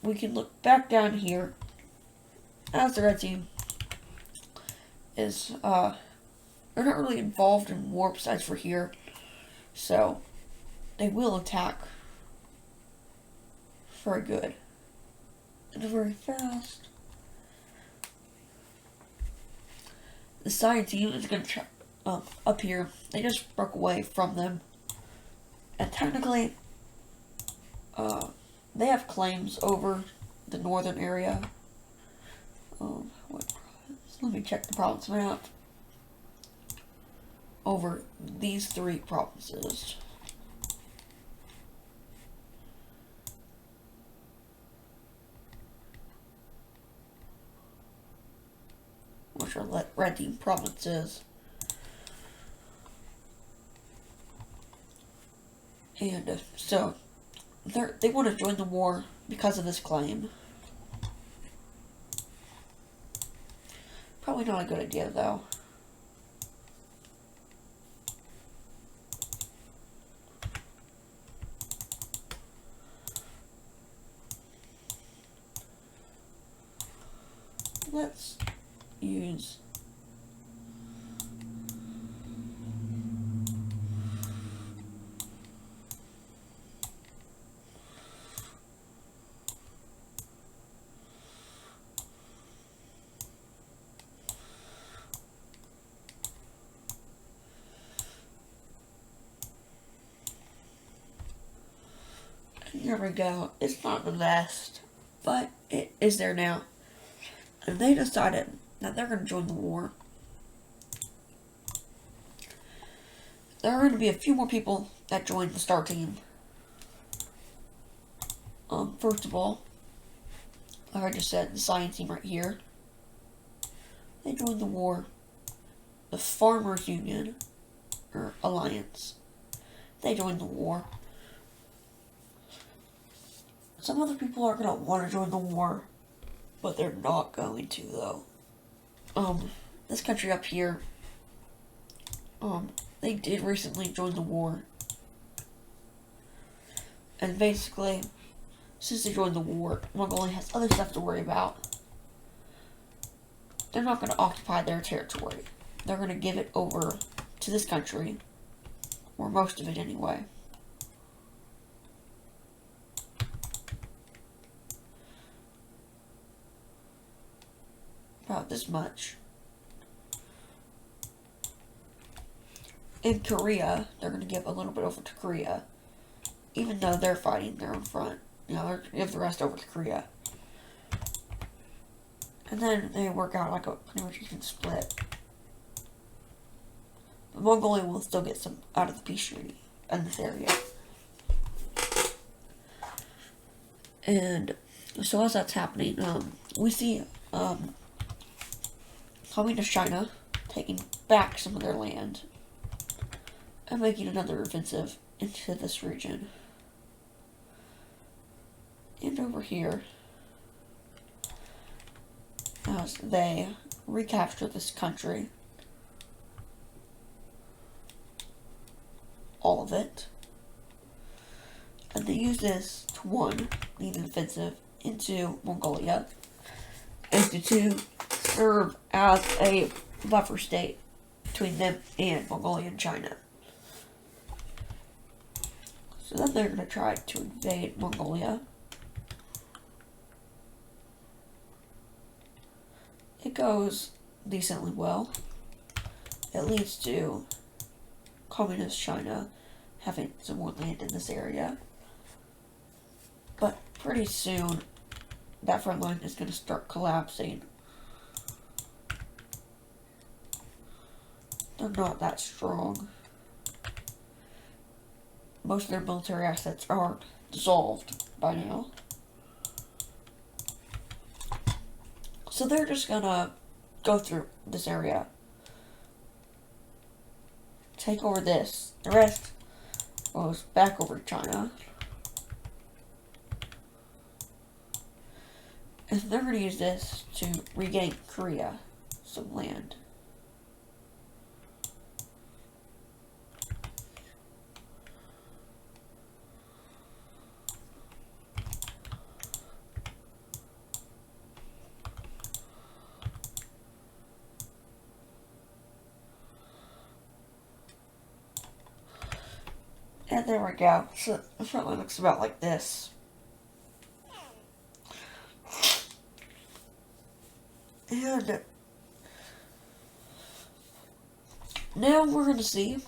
we can look back down here as the red team is, they're not really involved in war besides for here, so they will attack very good and very fast. The side team is going to up here. They just broke away from them, and technically, they have claims over the northern area. What province? Let me check the province map. Over these 3 provinces. Which are red team provinces. And so they want to join the war because of this claim. Probably not a good idea though. Let's use Here we go. It's not the best, but it is there now. And they decided that they're going to join the war. There are going to be a few more people that join the star team. First of all, like I just said, the science team right here. They joined the war. The Farmers Union, or Alliance, they joined the war. Some other people are going to want to join the war, but they're not going to, though. This country up here, they did recently join the war. And basically, since they joined the war, Mongolia has other stuff to worry about. They're not going to occupy their territory. They're going to give it over to this country, or most of it anyway. About this much. In Korea, they're going to give a little bit over to Korea, even though they're fighting their own front. You know, they're going to give the rest over to Korea. And then they work out like a pretty much even split. But Mongolia will still get some out of the peace treaty in this area. And so as that's happening, we see Communist China taking back some of their land and making another offensive into this region. And over here, as they recapture this country, all of it, and they use this to, one, lead an offensive into Mongolia, and to, two, serve as a buffer state between them and Mongolia and China. So then they're going to try to invade Mongolia. It goes decently well. It leads to Communist China having some more land in this area. But pretty soon, that front line is going to start collapsing. They're not that strong. Most of their military assets are dissolved by now. So they're just gonna go through this area, take over this. The rest goes back over to China. And they're gonna use this to regain Korea some land. And there we go. So the front line looks about like this. And now we're going to see.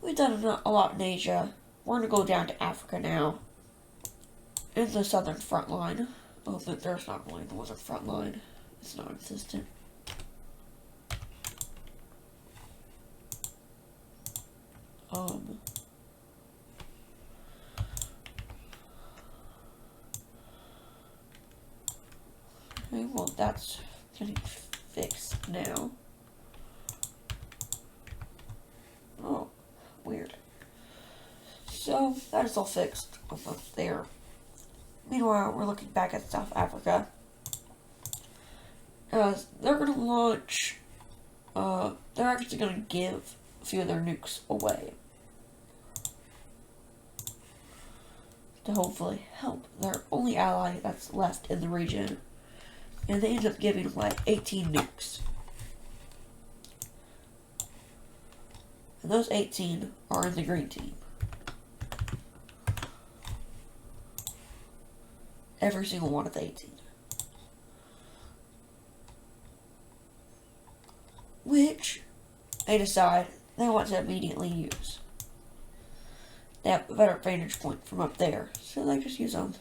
We've done a lot in Asia. We're going to go down to Africa now. In the southern front line. Oh, there's not really the northern front line. It's non-existent. Okay, well that's getting fixed now. Oh, weird. So, that is all fixed up there. Meanwhile, we're looking back at South Africa. They're going to launch, they're actually going to give a few of their nukes away. To hopefully help their only ally that's left in the region. And they end up giving away 18 nukes. And those 18 are in the green team. Every single one of the 18. Which they decide they want to immediately use. They have a better vantage point from up there, so they just use them.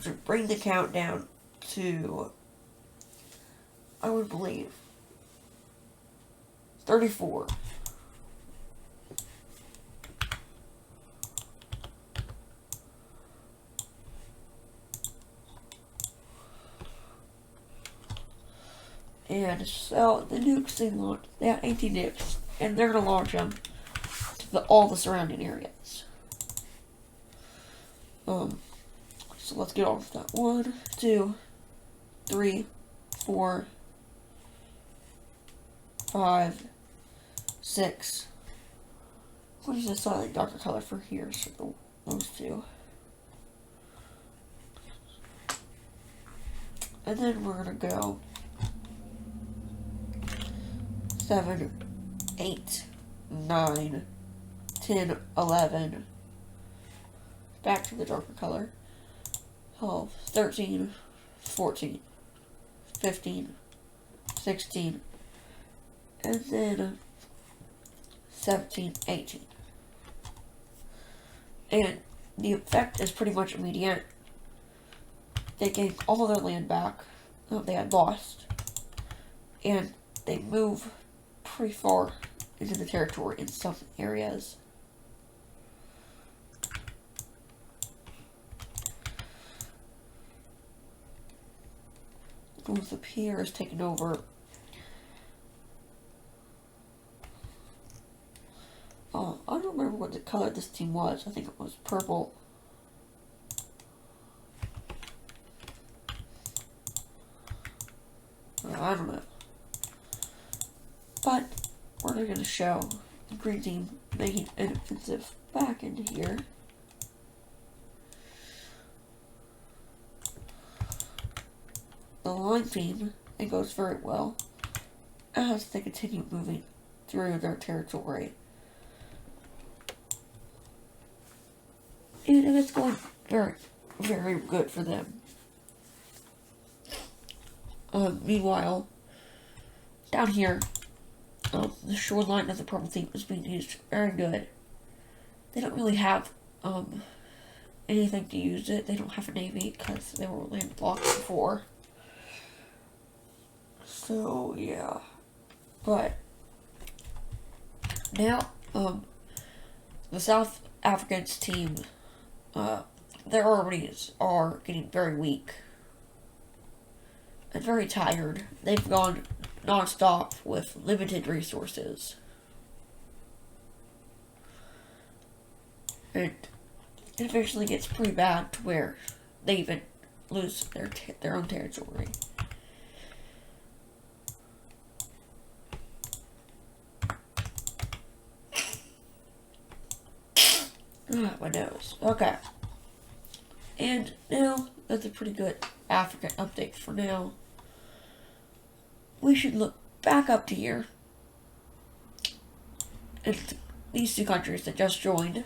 To bring the countdown to, I would believe, 34. And so the nukes they launch, they have 18 nukes, and they're going to launch them to all the surrounding areas. So let's get on with that. 1, 2, 3, 4, 5, 6. What is this slightly darker color for here? So those two. And then we're going to go 7, 8, 9, 10, 11. Back to the darker color. 12, 13, 14, 15, 16, and then 17, 18. And the effect is pretty much immediate. They gain all their land back that they had lost, and they move pretty far into the territory in some areas. North up here is taken over. I don't remember what the color this team was. I think it was purple. I don't know. But we're going to show the green team making an offensive back into here. The line team, it goes very well as they continue moving through their territory. And it's going very, very good for them. Meanwhile, down here, the shoreline of the purple team is being used very good. They don't really have anything to use it. They don't have a navy because they were landlocked before. So yeah, but now the South Africans team their armies are getting very weak and very tired. They've gone non-stop with limited resources. And it eventually gets pretty bad to where they even lose their own territory. My nose. Okay. And now, that's a pretty good African update for now. We should look back up to here. It's these two countries that just joined.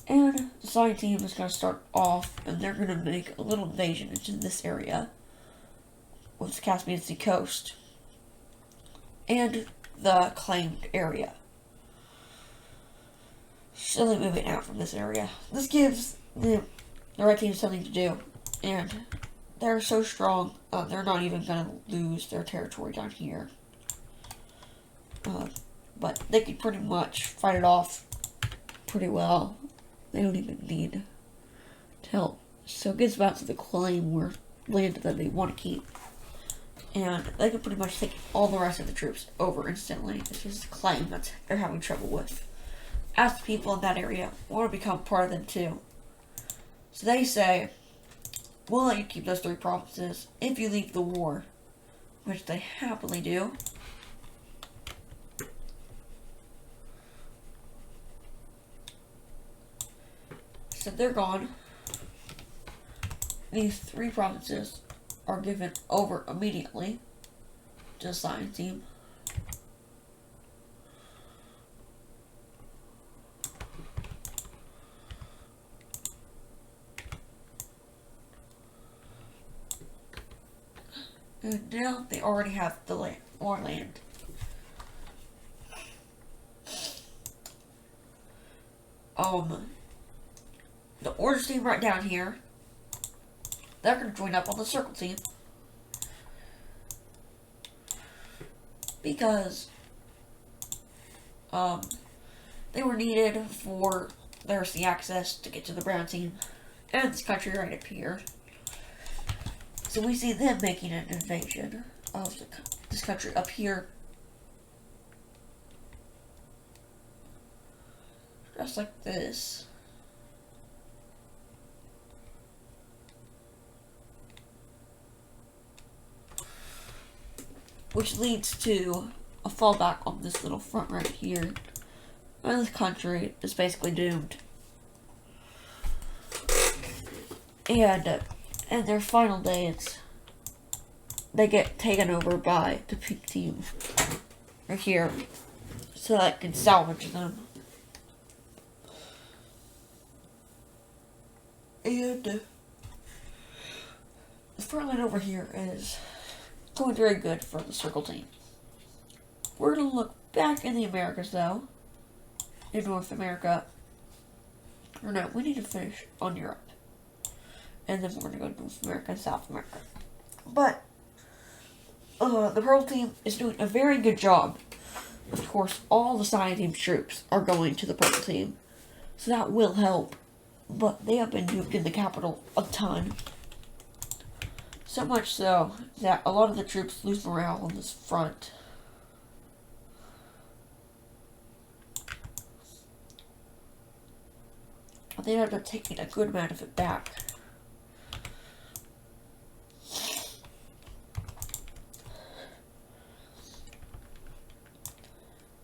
And the Science team is going to start off, and they're going to make a little invasion into this area with the Caspian Sea coast and the claimed area. So they're moving out from this area. This gives the Red Team something to do, and they're so strong, they're not even going to lose their territory down here. But they can pretty much fight it off pretty well. They don't even need help. So it gets back to the claim where land that they want to keep. And they can pretty much take all the rest of the troops over instantly. It's just a claim that they're having trouble with. As the people in that area want to become part of them too. So they say, we'll let you keep those 3 provinces if you leave the war. Which they happily do. So they're gone. These 3 provinces are given over immediately to the Science team. And now they already have the land, more land. The Orders team right down here, they're going to join up on the Circle team. Because, they were needed for their sea access to get to the Brown team and this country right up here. So we see them making an invasion of this country up here. Just like this. Which leads to a fallback on this little front right here. And this country is basically doomed. And in their final days, they get taken over by the pink team right here, so that can salvage them. And the front line over here is going very good for the Circle team. We're going to look back in the Americas though, in North America. Or no, we need to finish on Europe. And then we're going to go to North America and South America. But, the Pearl team is doing a very good job. Of course, all the Science team troops are going to the Pearl team. So that will help. But they have been nuked in the capital a ton. So much so that a lot of the troops lose morale on this front. They end up taking a good amount of it back.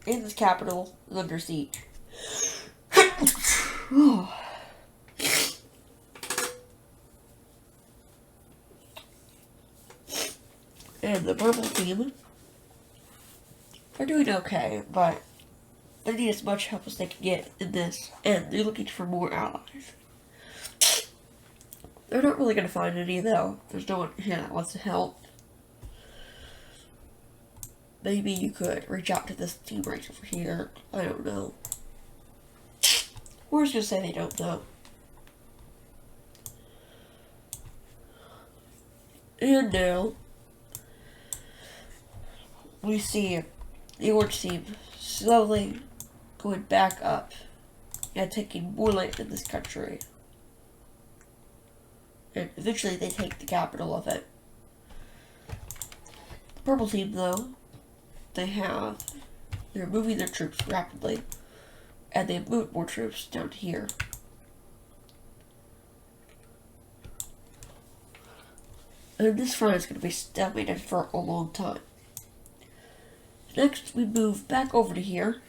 In this capital is under siege. And the purple team are doing okay, but they need as much help as they can get in this, and they're looking for more allies. They're not really going to find any, though. There's no one here that wants to help. Maybe you could reach out to this team right over here. I don't know. We're just going to say they don't know. And now, we see the Orange team slowly going back up and taking more land in this country. And eventually they take the capital of it. The purple team, though, they're moving their troops rapidly, and they've moved more troops down here. And this front is going to be stalemated for a long time. Next, we move back over to here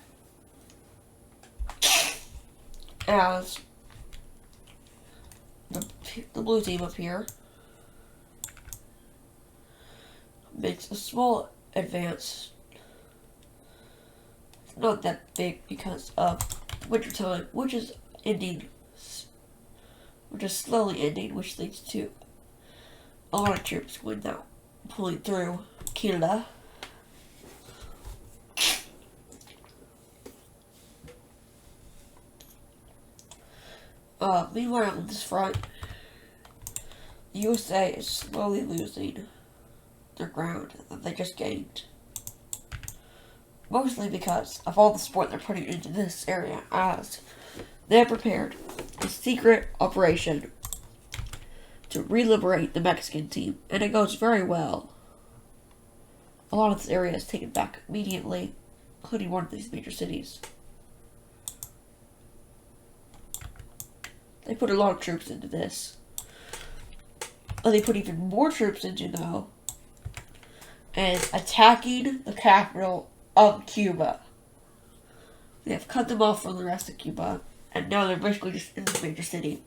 as the blue team up here makes a small advance. It's not that big because of wintertime, which is slowly ending, which leads to a lot of troops going out, pulling through Canada. Meanwhile, on this front, the USA is slowly losing their ground that they just gained. Mostly because of all the support they're putting into this area, as they have prepared a secret operation to re-liberate the Mexican team, and it goes very well. A lot of this area is taken back immediately, including one of these major cities. They put a lot of troops into this. And they put even more troops into, though, and attacking the capital of Cuba. They have cut them off from the rest of Cuba, and now they're basically just in this major city,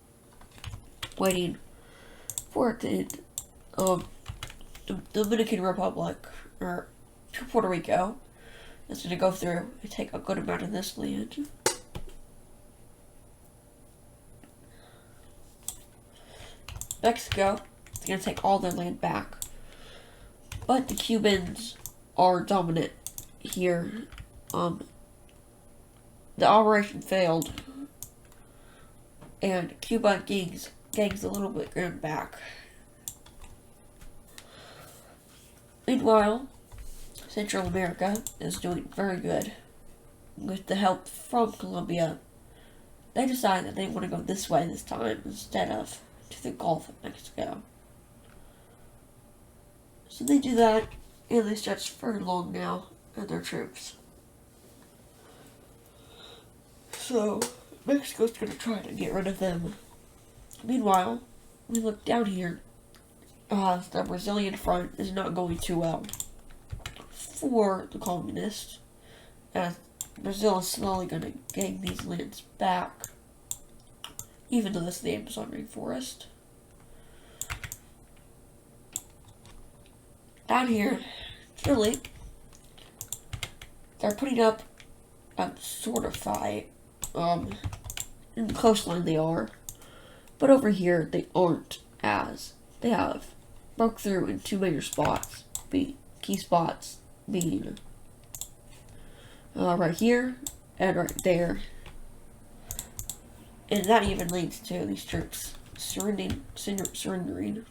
waiting for it to end. The Dominican Republic, or Puerto Rico, is going to go through and take a good amount of this land. Mexico is going to take all their land back. But the Cubans are dominant here. The operation failed, and Cuba gains a little bit ground back. Meanwhile, Central America is doing very good. With the help from Colombia, they decide that they want to go this way this time instead of to the Gulf of Mexico. So they do that, and they stretch very long now in their troops. So Mexico's going to try to get rid of them. Meanwhile, we look down here. The Brazilian front is not going too well for the communists, as Brazil is slowly going to gain these lands back, even though this is the Amazon rainforest. Down here, Chile, they're putting up a sort of fight. In the coastline they are, but over here they aren't, as they have broke through in two major spots, key spots being right here and right there, and that even leads to these troops surrendering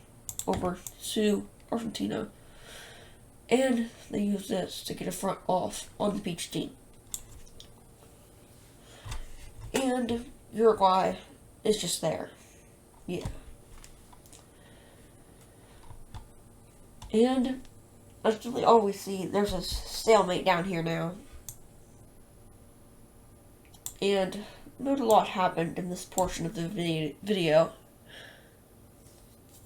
over to Argentina, and they use this to get a front off on the peach team. And Uruguay is just there. Yeah. And that's really all we see. There's a stalemate down here now. And not a lot happened in this portion of the video.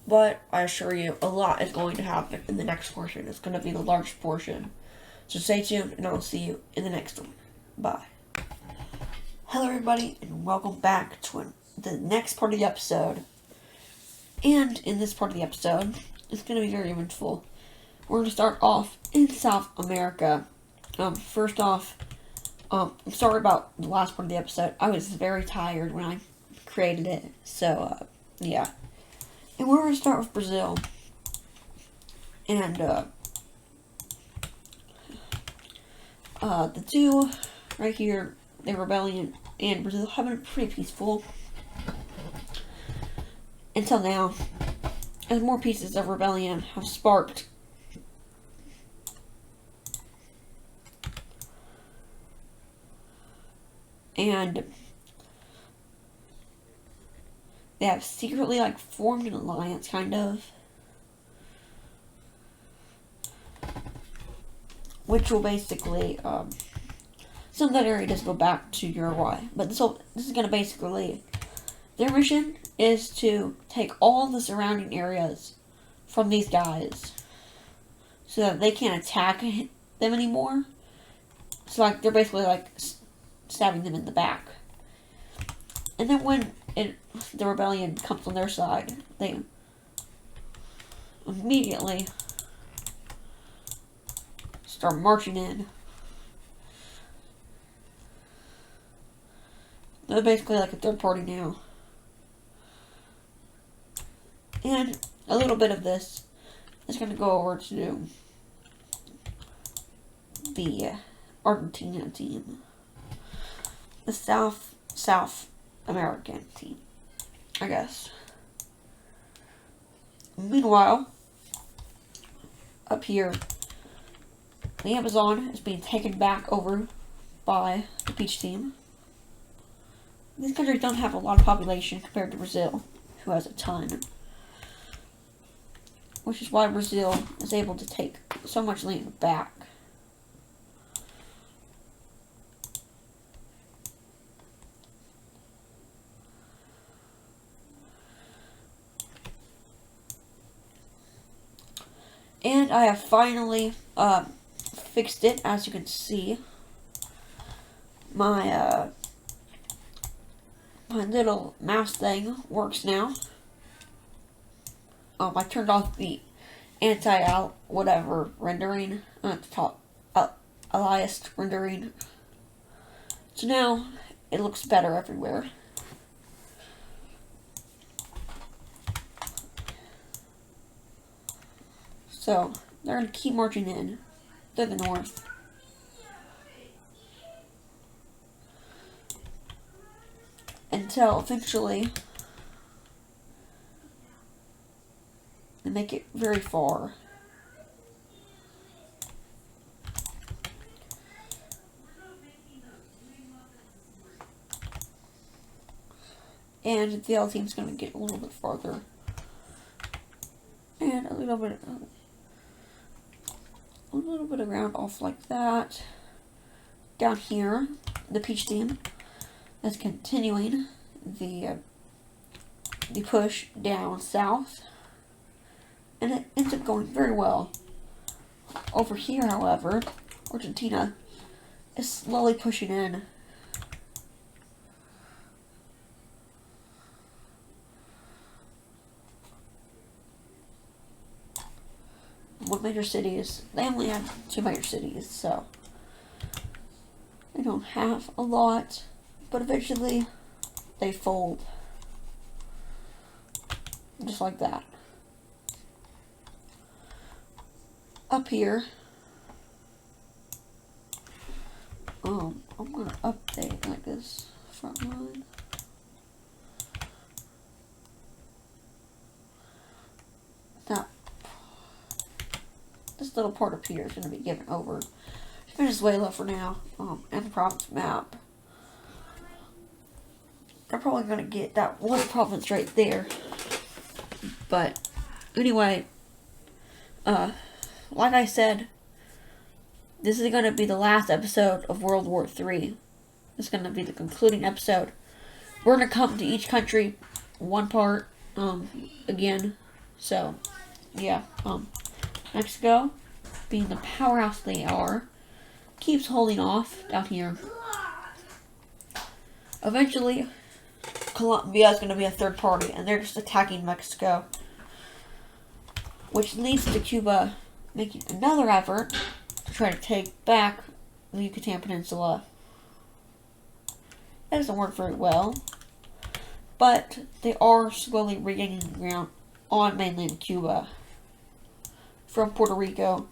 But I assure you, a lot is going to happen in the next portion. It's going to be the largest portion. So stay tuned, and I'll see you in the next one. Bye. Hello everybody, and welcome back to the next part of the episode. And in this part of the episode, it's going to be very eventful. We're going to start off in South America. First off, I'm sorry about the last part of the episode. I was very tired when I created it, so, yeah. And we're going to start with Brazil. And, the two right here, the rebellion and Brazil have been pretty peaceful until now, as more pieces of rebellion have sparked. And They have secretly, like, formed an alliance, kind of. Which will basically, some of that area does go back to Uruguay. But this is going to basically, their mission is to take all the surrounding areas from these guys so that they can't attack them anymore. So, like, they're basically, like, stabbing them in the back. And then when the rebellion comes on their side, they immediately start marching in. They're basically like a third party now. And a little bit of this is going to go over to the Argentina team. The South American team, I guess. Meanwhile, up here, the Amazon is being taken back over by the Peach team. These countries don't have a lot of population compared to Brazil, who has a ton. Which is why Brazil is able to take so much land back. And I have finally fixed it, as you can see. My my little mouse thing works now. I turned off the whatever rendering at the top, aliased rendering. So now it looks better everywhere. So they're gonna keep marching in to the north. Until eventually they make it very far. And the other team's going to get a little bit farther. And a little bit around off like that. Down here, the Peach team is continuing the push down south. And it ends up going very well. Over here, however, Argentina is slowly pushing in. What major cities? They only have 2 major cities, so they don't have a lot. But eventually, they fold. Just like that. Up here, I'm gonna update like this front line. Now, this little part up here is gonna be given over to Venezuela for now, and the province map. They're probably gonna get that one province right there. But anyway, like I said, this is going to be the last episode of World War III. It's going to be the concluding episode. We're going to come to each country one part, again. So, yeah, Mexico, being the powerhouse they are, keeps holding off down here. Eventually, Colombia is going to be a third party, and they're just attacking Mexico. Which leads to Cuba making another effort to try to take back the Yucatan Peninsula. That doesn't work very well, but they are slowly regaining ground on mainland Cuba from Puerto Rico.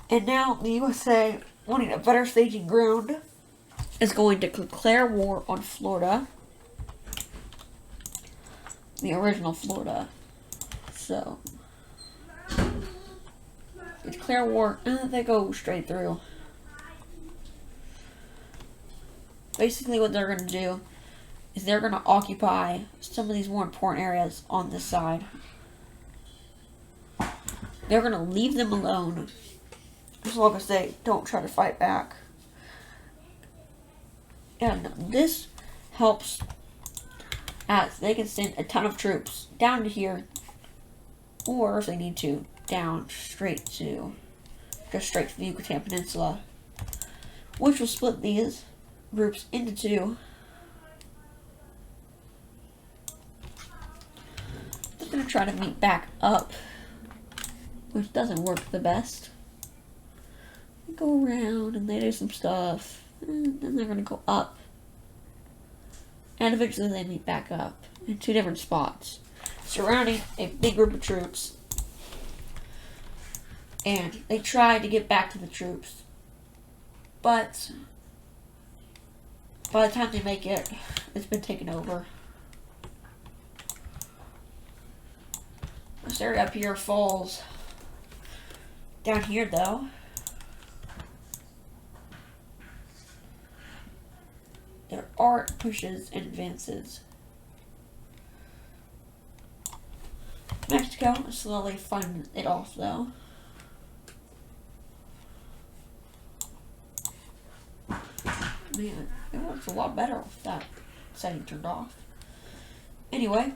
And now the USA, wanting a better staging ground, is going to declare war on Florida, the original Florida. So, they declare war, and they go straight through. Basically what they're going to do is they're going to occupy some of these more important areas on this side. They're going to leave them alone as long as they don't try to fight back. And this helps as they can send a ton of troops down to here, or if they need to, down straight to the Yucatan Peninsula, which will split these groups into two. They're going to try to meet back up, which doesn't work the best. Go around and they do some stuff, and then they're going to go up. And eventually they meet back up in two different spots, surrounding a big group of troops. And they try to get back to the troops, but by the time they make it, it's been taken over. This area up here falls. Down here, though, there are pushes and advances. Mexico is slowly fighting it off, though. Man, it works a lot better with that setting turned off. Anyway,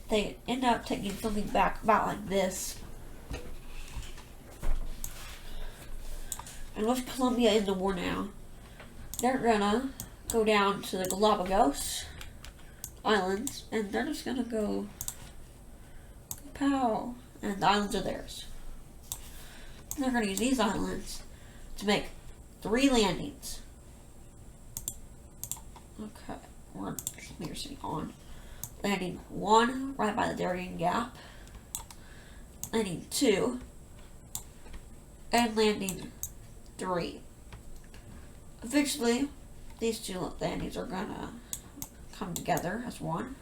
they end up taking something back about like this. And with Colombia in the war now, they're gonna go down to the Galapagos Islands, and they're just gonna go pow, and the islands are theirs. They're going to use these islands to make 3 landings. Okay, we're sitting on. Landing 1 right by the Darien Gap. Landing 2. And landing 3. Eventually, these 2 landings are going to come together as one.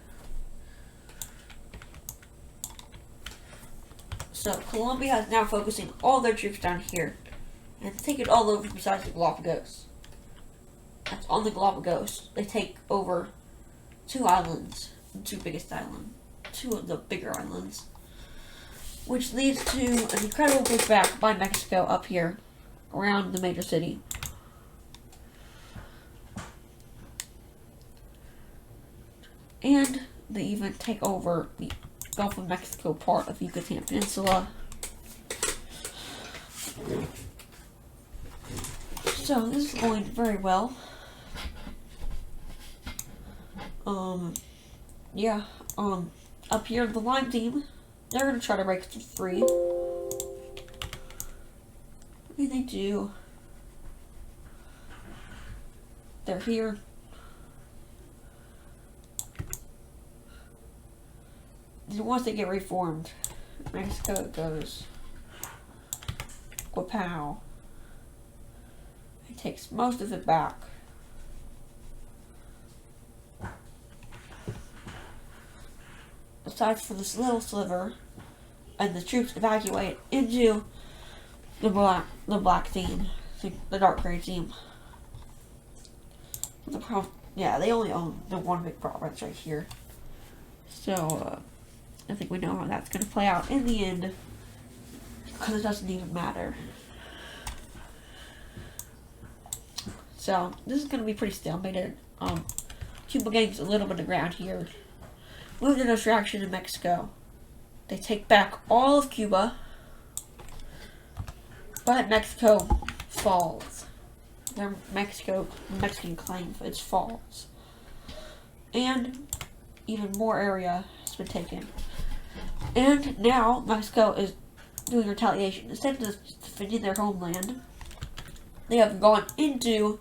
So Colombia is now focusing all their troops down here and take it all over besides the Galapagos. That's on the Galapagos. They take over 2 islands, the 2 biggest islands, 2 of the bigger islands, which leads to an incredible pushback by Mexico up here around the major city. And they even take over the Gulf of Mexico part of Yucatan Peninsula. So this is going very well. Up here the Lime team, they're gonna try to break through 3. And they do. They're here. Once they get reformed, Mexico goes Guapow. It takes most of it back. Aside from this little sliver, and the troops evacuate into the black team, the dark gray team. They only own the one big province right here. So, I think we know how that's going to play out in the end, because it doesn't even matter. So, this is going to be pretty stalemated. Cuba gains a little bit of ground here. Move the distraction to Mexico. They take back all of Cuba, but Mexico falls. Their Mexican claim falls. And even more area has been taken. And now Mexico is doing retaliation. Instead of just defending their homeland, they have gone into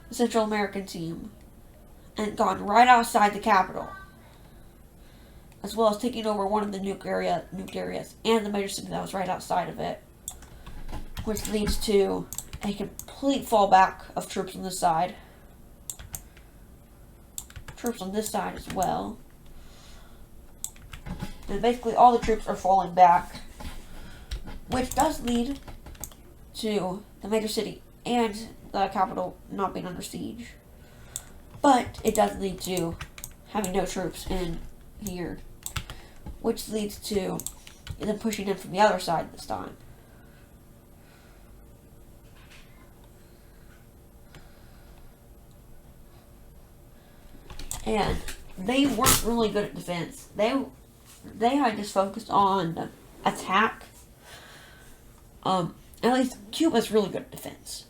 the Central American team and gone right outside the capital, as well as taking over one of the nuked areas and the major city that was right outside of it, which leads to a complete fallback of troops on this side. Troops on this side as well. And basically all the troops are falling back, which does lead to the major city and the capital not being under siege. But it does lead to having no troops in here, which leads to them pushing in from the other side this time. And they weren't really good at defense. They had just focused on attack. At least Cuba's really good at defense.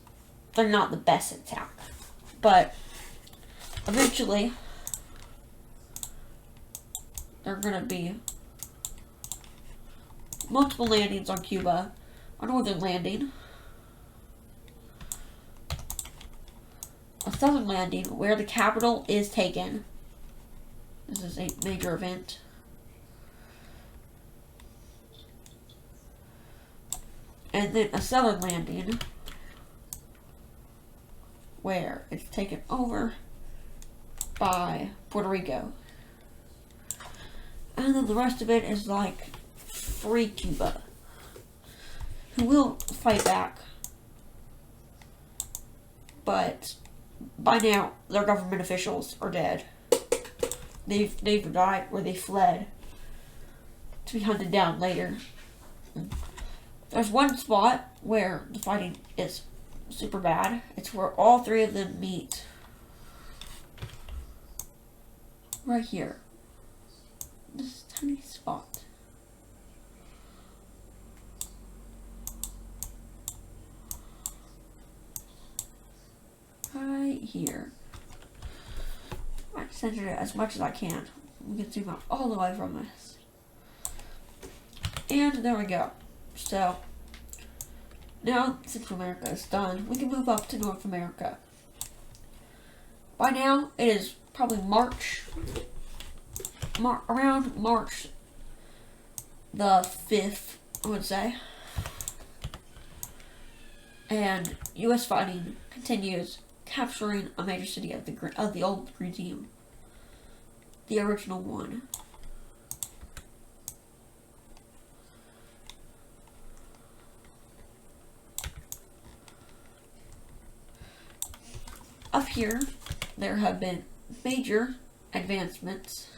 They're not the best at attack. But eventually there are going to be multiple landings on Cuba. A northern landing. A southern landing where the capital is taken. This is a major event. And then a southern landing where it's taken over by Puerto Rico. And then the rest of it is like free Cuba, who will fight back. But by now, their government officials are dead. They've died or they fled to be hunted down later. There's one spot where the fighting is super bad. It's where all three of them meet. Right here. This tiny spot. Right here. I centered it as much as I can. We can zoom out all the way from this. And there we go. So, now Central America is done. We can move up to North America. By now, it is probably March. Around March the 5th, I would say. And U.S. fighting continues, capturing a major city of the old regime, the original one. Up here, there have been major advancements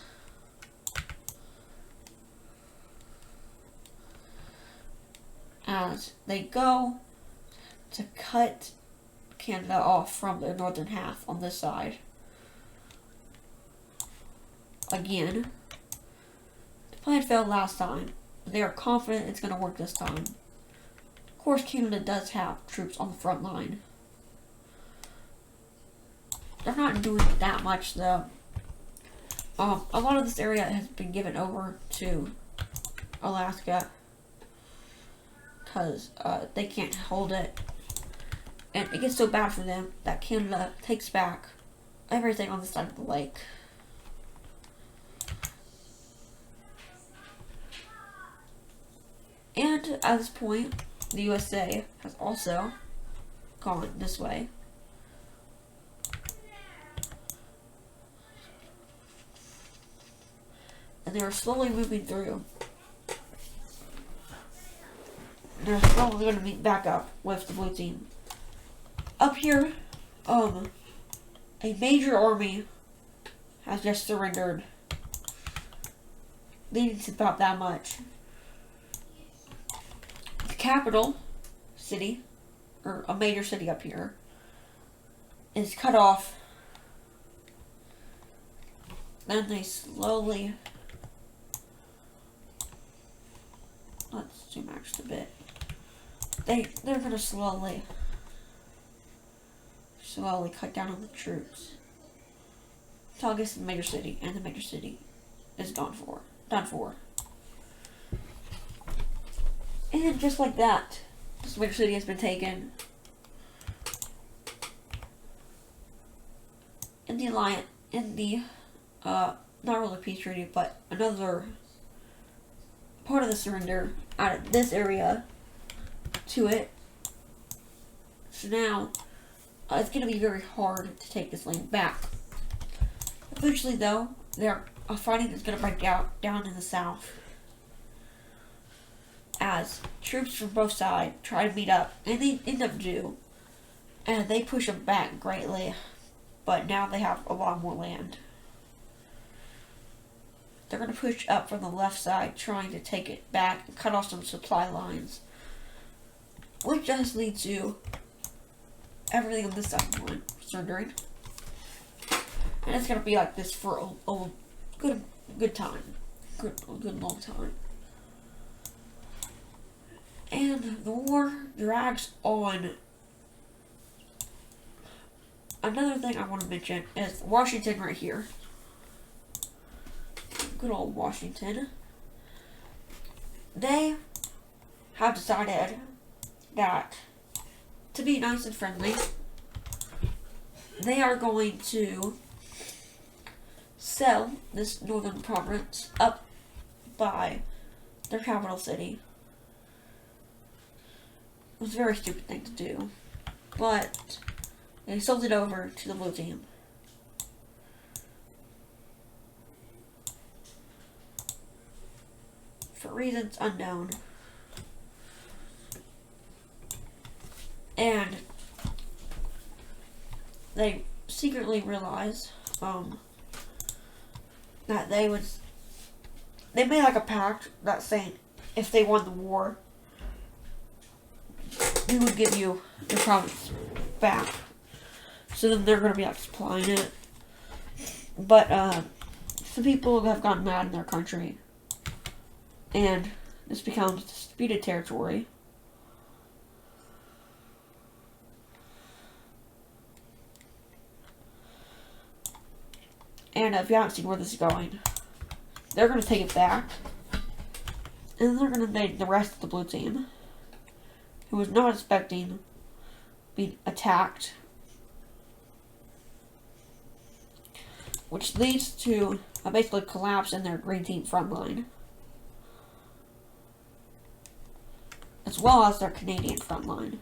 as they go to cut Canada off from the northern half on this side. Again, the plan failed last time. They are confident it's going to work this time. Of course, Canada does have troops on the front line. They're not doing that much though. A lot of this area has been given over to Alaska because they can't hold it. And it gets so bad for them that Canada takes back everything on the side of the lake. And at this point, the USA has also gone this way. And they're slowly moving through. They're slowly going to meet back up with the blue team. Up here, a major army has just surrendered, leading to about that much. The capital city, or a major city up here, is cut off. Then they slowly, let's zoom out just a bit. They're gonna slowly cut down on the troops until it gets to the major city, and the major city is done for. And just like that, this major city has been taken. In the alliance, not really peace treaty, but another part of the surrender added this area to it. So now, it's going to be very hard to take this land back. Eventually, though, a fighting is going to break out down in the south as troops from both sides try to meet up, and they end up do. And they push them back greatly, but now they have a lot more land. They're going to push up from the left side, trying to take it back and cut off some supply lines, which does lead to everything on this side surrendering. And it's going to be like this for a good time. Good long time. And the war drags on. Another thing I want to mention is Washington right here. Good old Washington. They have decided that to be nice and friendly, they are going to sell this northern province up by their capital city. It was a very stupid thing to do, but they sold it over to the blue team. For reasons unknown. And they secretly realized that they made like a pact that saying if they won the war, we would give you your province back. So then they're going to be like supplying it. But some people have gotten mad in their country, and this becomes disputed territory. And if you haven't seen where this is going, they're going to take it back. And then they're going to make the rest of the blue team, who was not expecting to be attacked, which leads to a basically collapse in their green team front line, as well as their Canadian front line.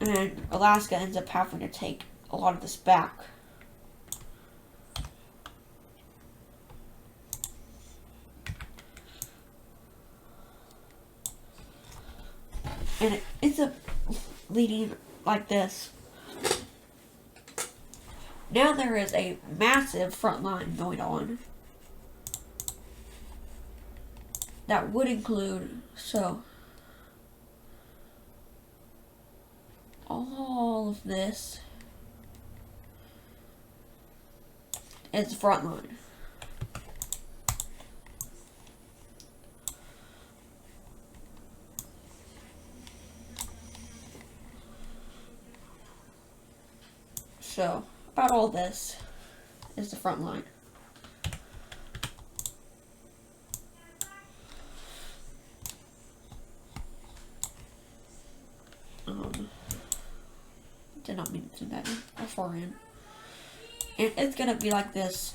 And Alaska ends up having to take a lot of this back. And it ends up leading like this. Now there is a massive front line going on. That would include, all of this is the front line. So, about all this is the front line. Did not mean to do that beforehand. And it's gonna be like this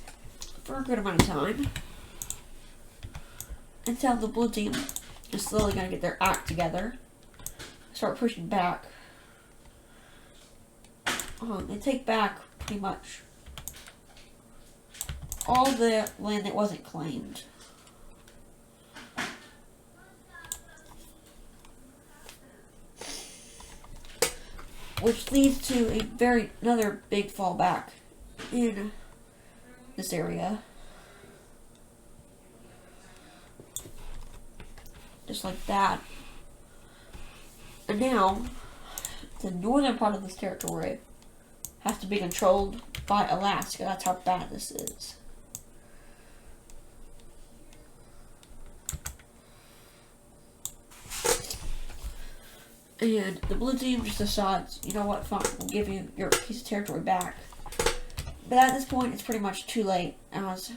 for a good amount of time, until the blue team is slowly gonna get their act together, start pushing back. They take back pretty much all the land that wasn't claimed. Which leads to another big fallback in this area. Just like that. And now, the northern part of this territory has to be controlled by Alaska. That's how bad this is. And the blue team just decides, you know what, fine, we'll give you your piece of territory back. But at this point, it's pretty much too late, as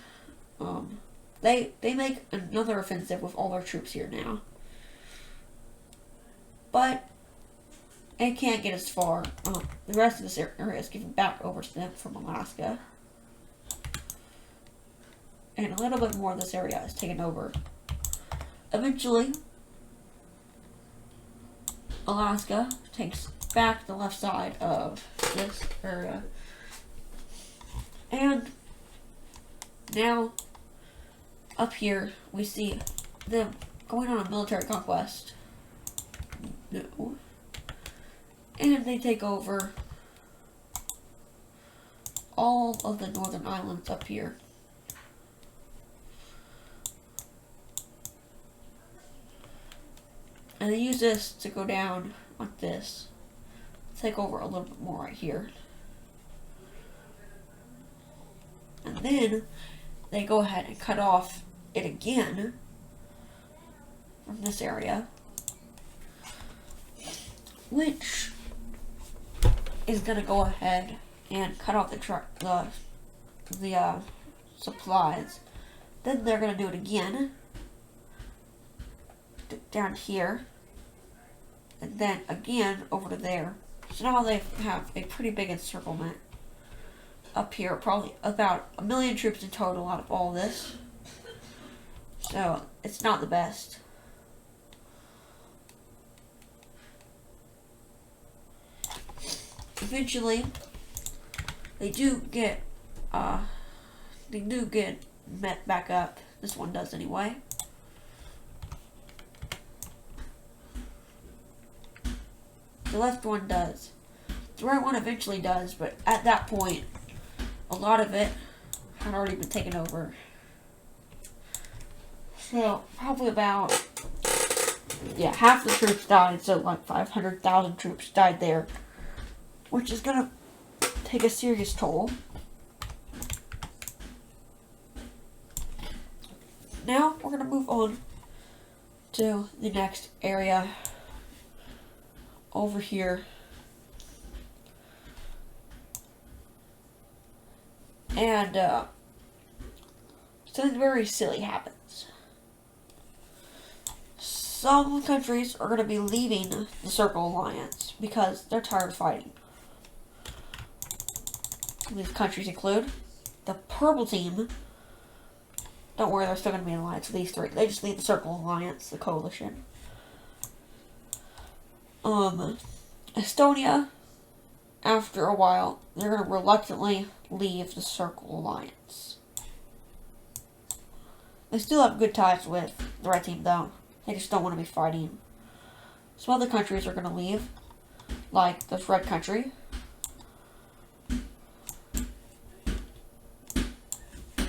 they make another offensive with all their troops here now. But it can't get as far. The rest of this area is given back over to them from Alaska. And a little bit more of this area is taken over. Eventually, Alaska takes back the left side of this area. And now, up here, we see them going on a military conquest. No. And they take over all of the northern islands up here. And they use this to go down like this. Take over a little bit more right here. And then they go ahead and cut off it again from this area, which is going to go ahead and cut off the supplies. Then they're going to do it again down here, and then again over to there. So now they have a pretty big encirclement up here, probably about 1 million troops in total out of all this. So it's not the best. Eventually, they do get met back up. This one does anyway. The left one does. The right one eventually does, but at that point, a lot of it had already been taken over. So, probably about, half the troops died, so like 500,000 troops died there, which is gonna take a serious toll. Now, we're gonna move on to the next area over here. And something very silly happens. Some countries are going to be leaving the Circle Alliance because they're tired of fighting. These countries include the Purple Team. Don't worry, they're still going to be in alliance with these three. They just leave the Circle Alliance, the coalition. Estonia, after a while, they're going to reluctantly leave the Circle Alliance. They still have good ties with the Red Team, though. They just don't want to be fighting. Some other countries are going to leave, like this red country.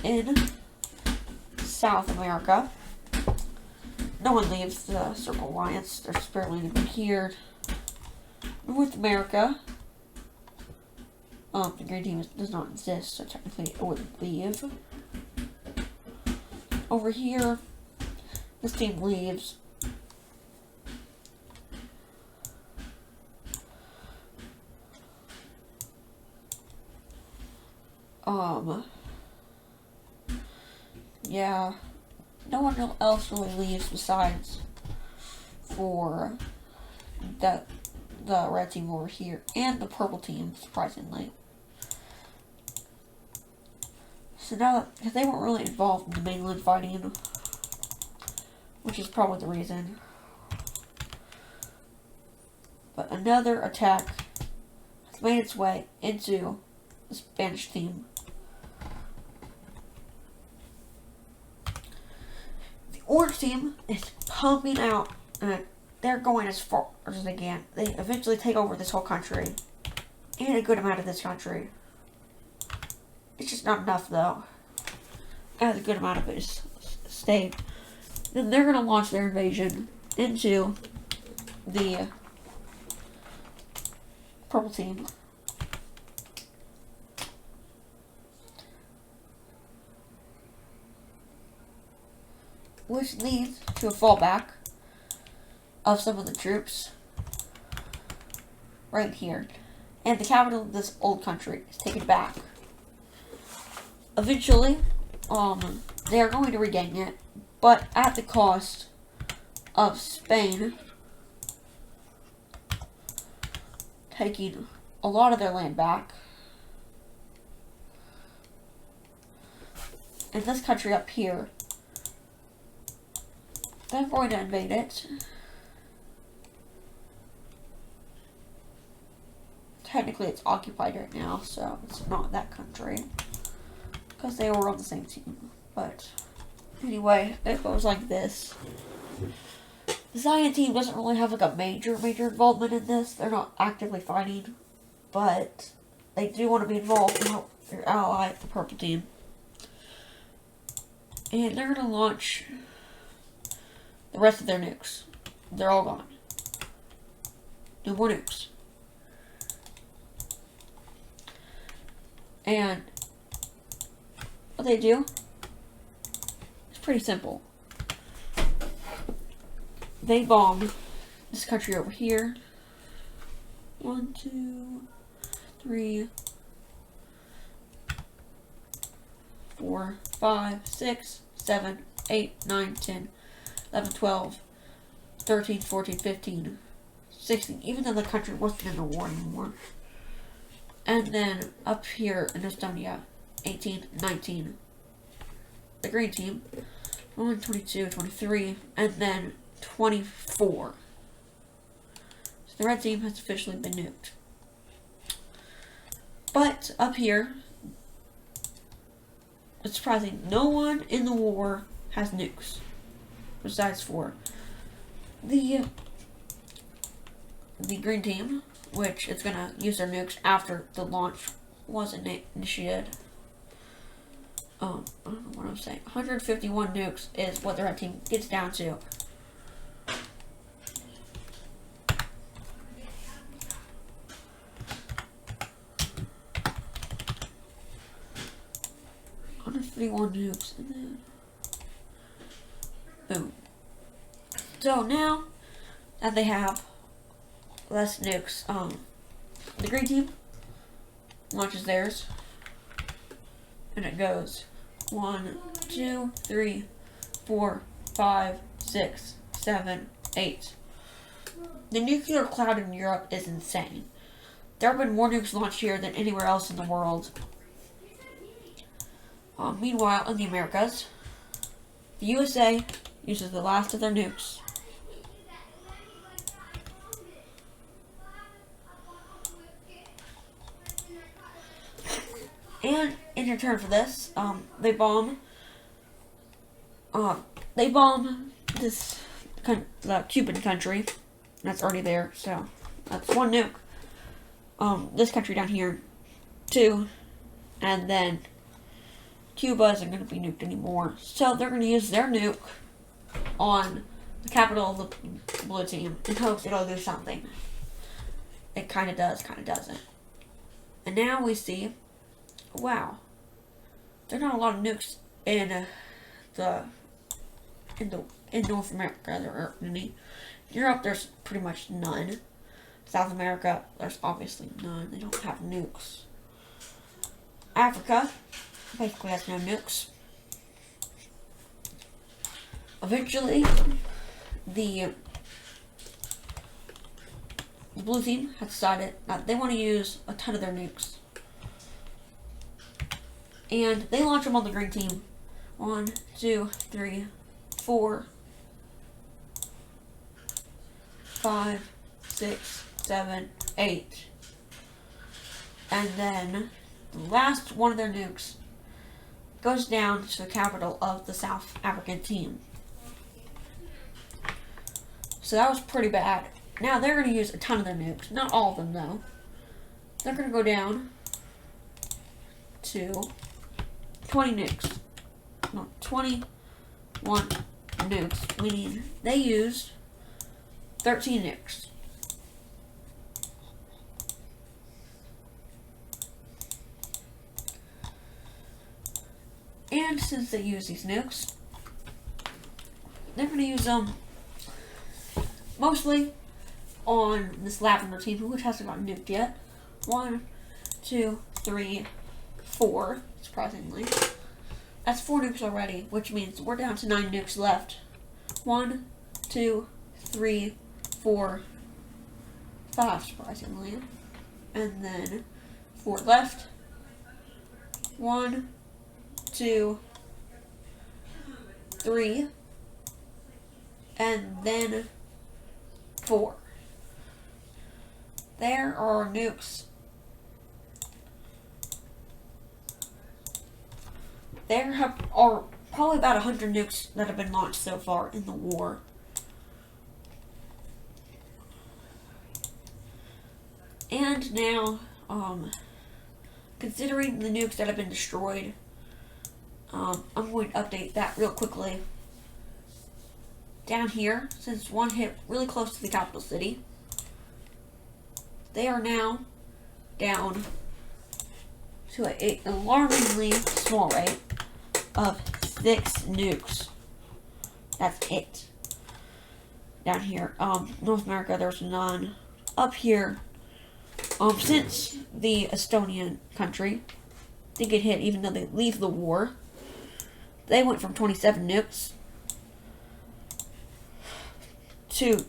In South America, no one leaves the Circle Alliance. There's barely anyone here. North America, the Green Team does not exist, so technically it wouldn't leave. Over here, this team leaves. Yeah, no one else really leaves besides for the red team over here and the purple team, surprisingly. So now that they weren't really involved in the mainland fighting, which is probably the reason. But another attack has made its way into the Spanish team. The orange team is pumping out, and they're going as far as they can. They eventually take over this whole country, and a good amount of this country. It's just not enough, though. As a good amount of it is stayed. Then they're going to launch their invasion into the purple team. Which leads to a fallback of some of the troops right here. And the capital of this old country is taken back. Eventually, they are going to regain it, but at the cost of Spain taking a lot of their land back. And this country up here, they're going to invade it. Technically it's occupied right now, so it's not that country, because they were on the same team. But anyway, it goes like this. The Zion team doesn't really have like a major involvement in this. They're not actively fighting, but they do want to be involved and help their ally, the purple team. And they're going to launch the rest of their nukes. They're all gone. No more nukes. And what they do is pretty simple. They bomb this country over here. 1, 2, 3, 4, 5, 6, 7, 8, 9, 10, 11, 12, 13, 14, 15, 16, even though the country wasn't in the war anymore. And then up here in Estonia, 18, 19, the green team, 21, 22, 23, and then 24. So the red team has officially been nuked. But up here, it's surprising, no one in the war has nukes, besides for the green team, which is going to use their nukes after the launch was initiated. I don't know what I'm saying. 151 nukes is what the red team gets down to. One nukes, and then boom. So now that they have less nukes, the green team launches theirs, and it goes 1, 2, 3, 4, 5, 6, 7, 8. The nuclear cloud in Europe is insane. There have been more nukes launched here than anywhere else in the world. Meanwhile, in the Americas, the USA uses the last of their nukes. And in return for this, they bomb this the Cuban country that's already there. So that's one nuke. This country down here, 2, and then Cuba isn't going to be nuked anymore. So they're going to use their nuke on the capital of the blue team in hopes it'll do something. It kind of does, kind of doesn't. And now we see, wow, there's not a lot of nukes in North America. There aren't any. Europe, there's pretty much none. South America, there's obviously none. They don't have nukes. Africa basically has no nukes. Eventually, the blue team has decided that they want to use a ton of their nukes. And they launch them on the green team. 1, 2, 3, 4, 5, 6, 7, 8. And then the last one of their nukes goes down to the capital of the South African team. So that was pretty bad. Now they're going to use a ton of their nukes. Not all of them, though. They're going to go down to 20 nukes. No, 21 nukes. Meaning they used 13 nukes. And since they use these nukes, they're going to use them mostly on this lavender team, which hasn't gotten nuked yet. 1, 2, 3, 4, surprisingly. That's 4 nukes already, which means we're down to 9 nukes left. 1, 2, 3, 4, 5, surprisingly. And then 4 left. 1, 2, 3, and then 4. There are nukes. There are probably about 100 nukes that have been launched so far in the war. now, considering the nukes that have been destroyed, I'm going to update that real quickly. Down here, since one hit really close to the capital city, they are now down to an alarmingly small rate of 6 nukes. That's it. Down here, North America, there's none. Up here, since the Estonian country did get hit, even though they leave the war, they went from 27 nukes to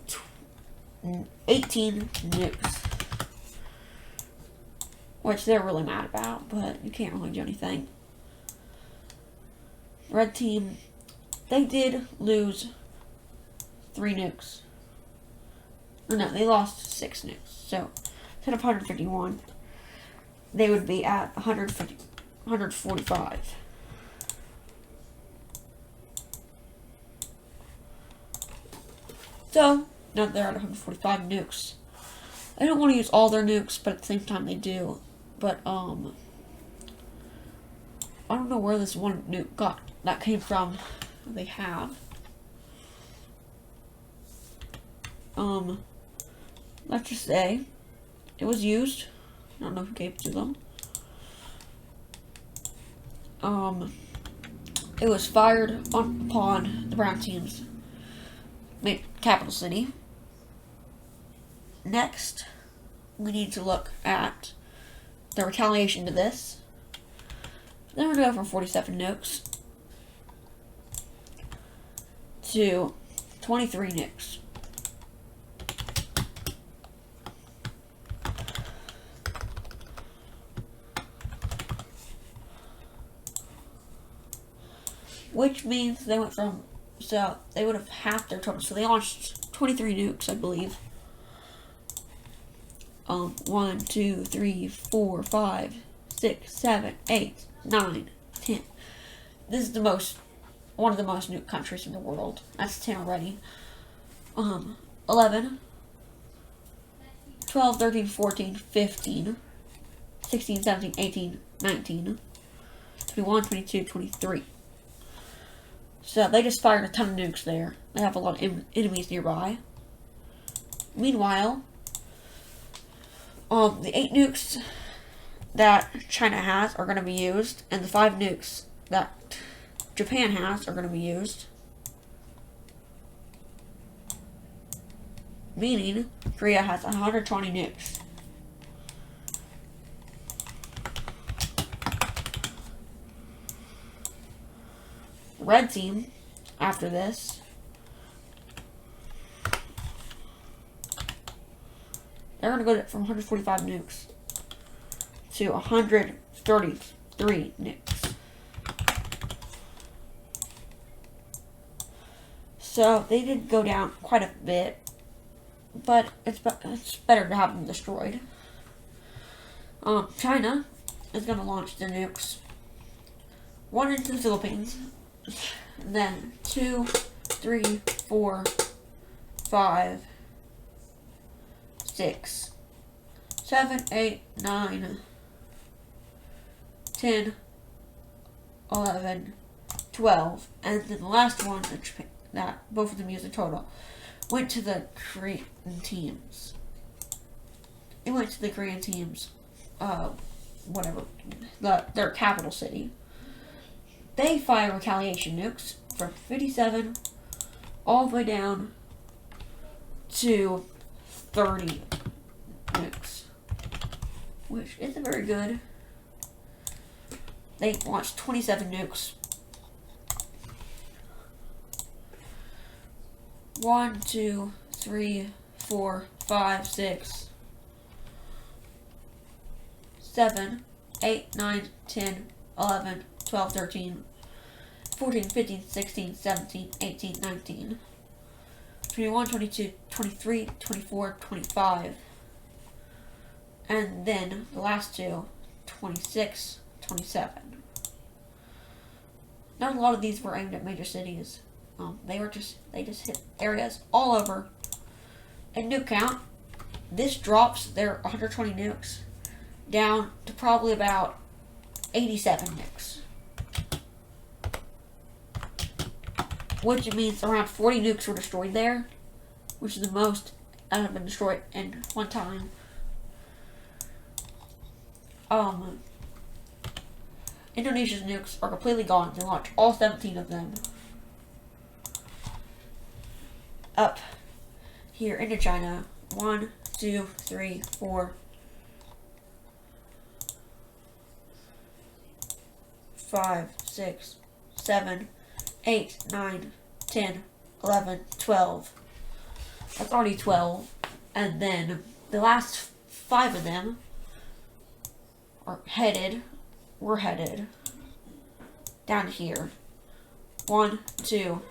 18 nukes. Which they're really mad about, but you can't really do anything. Red team, they did lose 3 nukes. Or no, they lost 6 nukes. So, instead of 151, they would be at 145. So, now they're at 145 nukes. I don't want to use all their nukes, but at the same time they do. But, I don't know where this one nuke that came from. They have. Let's just say it was used. I don't know who gave it to them. It was fired upon the brown team's capital city. Next, we need to look at the retaliation to this. Then we're going to go from 47 nukes to 23 nukes. Which means they went from, so they would have halved their total. So they launched 23 nukes, I believe. 1, 2, 3, 4, 5, 6, 7, 8, 9, 10. This is one of the most nuked countries in the world. That's 10 already. 11, 12, 13, 14, 15, 16, 17, 18, 19, 21, 22, 23. So they just fired a ton of nukes there. They have a lot of enemies nearby. Meanwhile, the 8 nukes that China has are going to be used, and the 5 nukes that Japan has are going to be used. Meaning, Korea has 120 nukes. The red team, after this, they're going to go from 145 nukes to 133 nukes. So they did go down quite a bit, but it's better to have them destroyed. China is going to launch the nukes. 1 into the Philippines, then 2, 3, 4, 5, 6, 7, 8, 9, 10, 11, 12, and then the last one, that both of them used a total, went to the Korean teams. It went to the Korean teams, their capital city. They fire retaliation nukes from 57 all the way down to 30 nukes, which isn't very good. They launched 27 nukes. 1, 2, 3, 4, 5, 6, 7, 8, 9, 10, 11, 12, 13, 14, 15, 16, 17, 18, 19, 21, 22, 23, 24, 25. And then the last two, 26, 27. Not a lot of these were aimed at major cities. They just hit areas all over. And nuke count, this drops their 120 nukes down to probably about 87 nukes. Which means around 40 nukes were destroyed there, which is the most that have been destroyed in one time. Indonesia's nukes are completely gone. They launched all 17 of them up here into China. 1, 2, 3, 4, 5, 6, 7, 8, 9, 10, 11, 12. That's already 12. And then the last 5 of them were headed down here. 1, 2.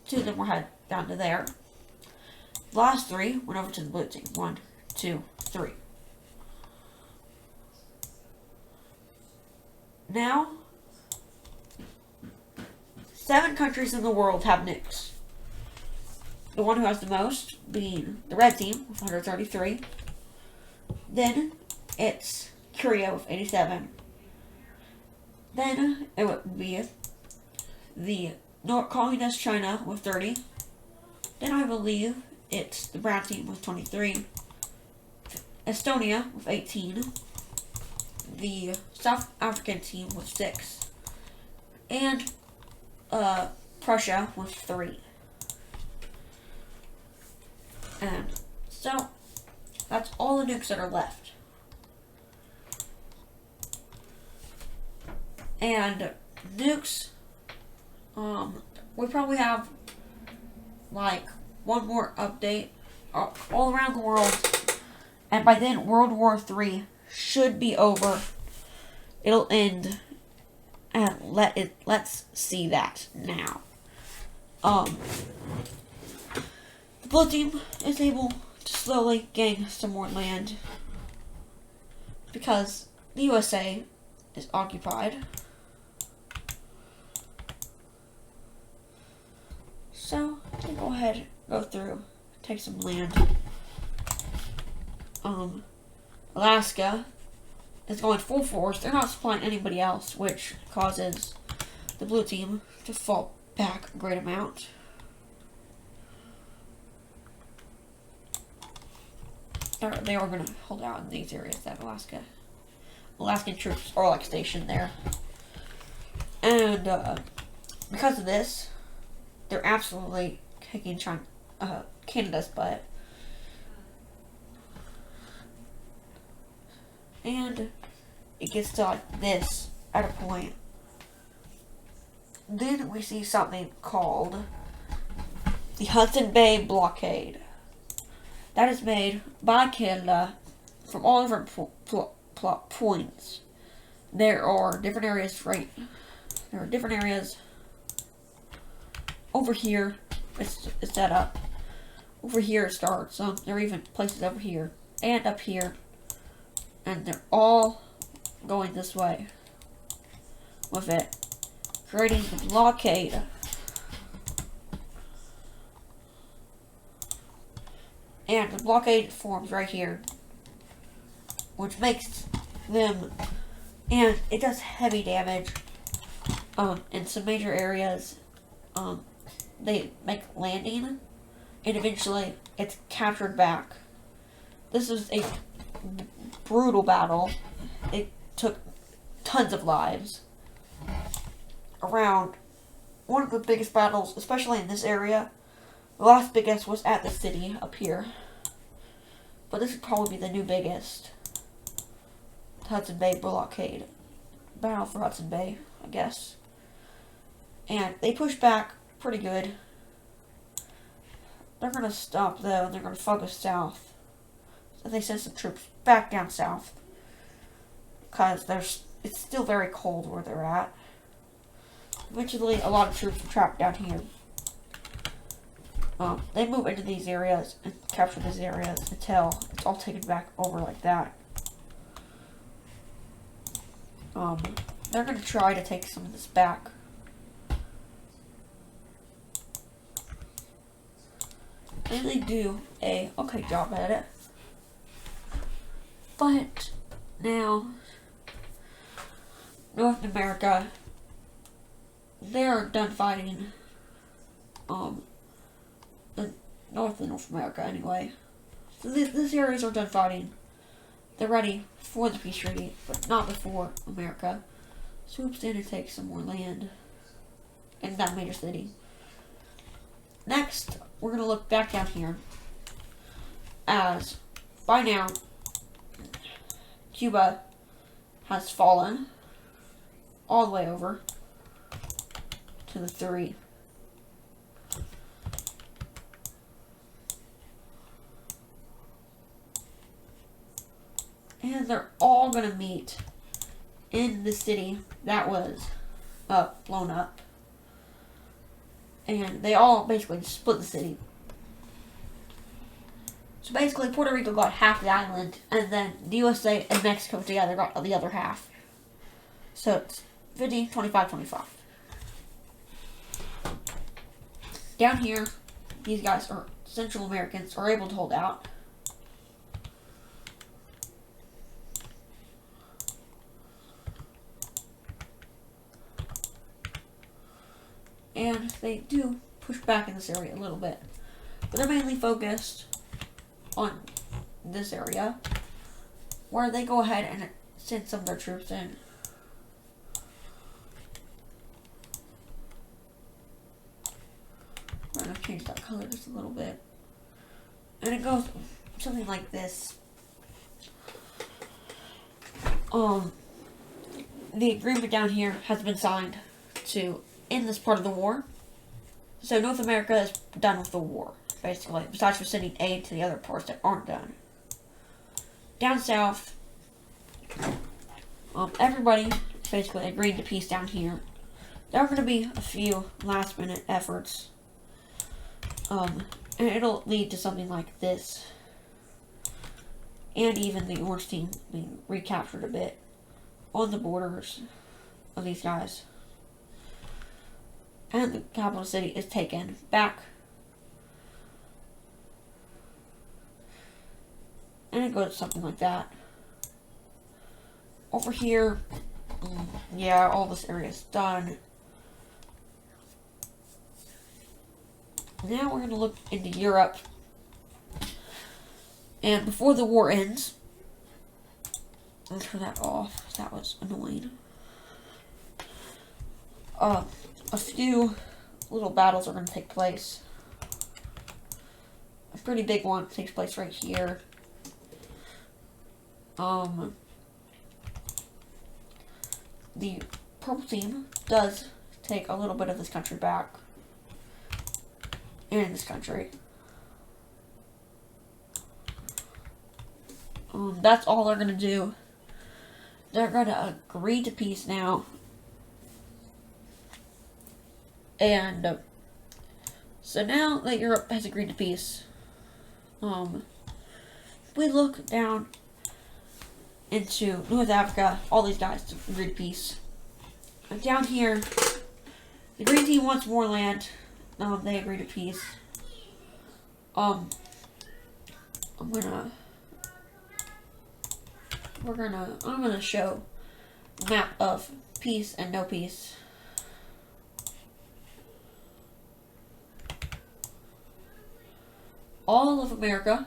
2 of them were headed down to there. The last 3 went over to the blue team. 1, 2, 3. Now, 7 countries in the world have nukes. The one who has the most being the red team with 133. Then it's Korea with 87. Then it would be the North Communist China with 30. Then I believe it's the brown team with 23. Estonia with 18. The South African team with 6. And Prussia with 3. And so that's all the nukes that are left. And nukes, we probably have like one more update all around the world, and by then World War III should be over. It'll end, and let's see that now. The blue team is able to slowly gain some more land because the USA is occupied. So, they go ahead, go through, take some land. Alaska is going full force. They're not supplying anybody else, which causes the blue team to fall back a great amount. They are going to hold out in these areas that Alaskan troops are like stationed there. And because of this, they're absolutely kicking Canada's butt. And it gets to like this at a point. Then we see something called the Hudson Bay Blockade. That is made by Canada from all different points. There are different areas over here. It's set up. Over here it starts. There are even places over here and up here. And they're all going this way with it, creating the blockade. And the blockade forms right here, which makes them, and it does heavy damage in some major areas. They make landing, and eventually it's captured back. This is a brutal battle. It took tons of lives. Around one of the biggest battles, especially in this area, the last biggest was at the city up here. But this would probably be the new biggest. Hudson Bay Blockade. Battle for Hudson Bay, I guess. And they push back pretty good. They're going to stop though, and they're going to focus south. So they send some troops back down south. Because it's still very cold where they're at. Eventually, a lot of troops are trapped down here. They move into these areas and capture these areas until it's all taken back over like that. They're going to try to take some of this back. and they do a okay job at it. But now, North America, they're done fighting. The North America anyway. So these areas are done fighting. They're ready for the peace treaty, but not before America swoops in and takes some more land in that major city. Next, we're going to look back down here, as by now, Cuba has fallen all the way over to the 3. And they're all going to meet in the city that was blown up. And they all basically split the city. So basically, Puerto Rico got half the island, and then the USA and Mexico together got the other half. So it's 50, 25, 25. Down here, these guys are Central Americans, are able to hold out. And they do push back in this area a little bit. But they're mainly focused on this area, where they go ahead and send some of their troops in. I'm going to change that color just a little bit. And it goes something like this. The agreement down here has been signed to end this part of the war. So North America is done with the war, basically, besides for sending aid to the other parts that aren't done. Down south, everybody is basically agreed to peace down here. There are going to be a few last-minute efforts, and it'll lead to something like this. And even the Orange team being recaptured a bit on the borders of these guys. And the capital city is taken back. And it goes something like that. Over here, yeah, all this area is done. Now we're going to look into Europe. And before the war ends, let's turn that off. That was annoying. A few little battles are going to take place. A pretty big one takes place right here. The purple team does take a little bit of this country back. And this country. That's all they're going to do. They're going to agree to peace now. And so now that Europe has agreed to peace, we look down into North Africa. All these guys agreed to peace. And down here, the Green Team wants more land. They agree to peace. I'm gonna show a map of peace and no peace. All of America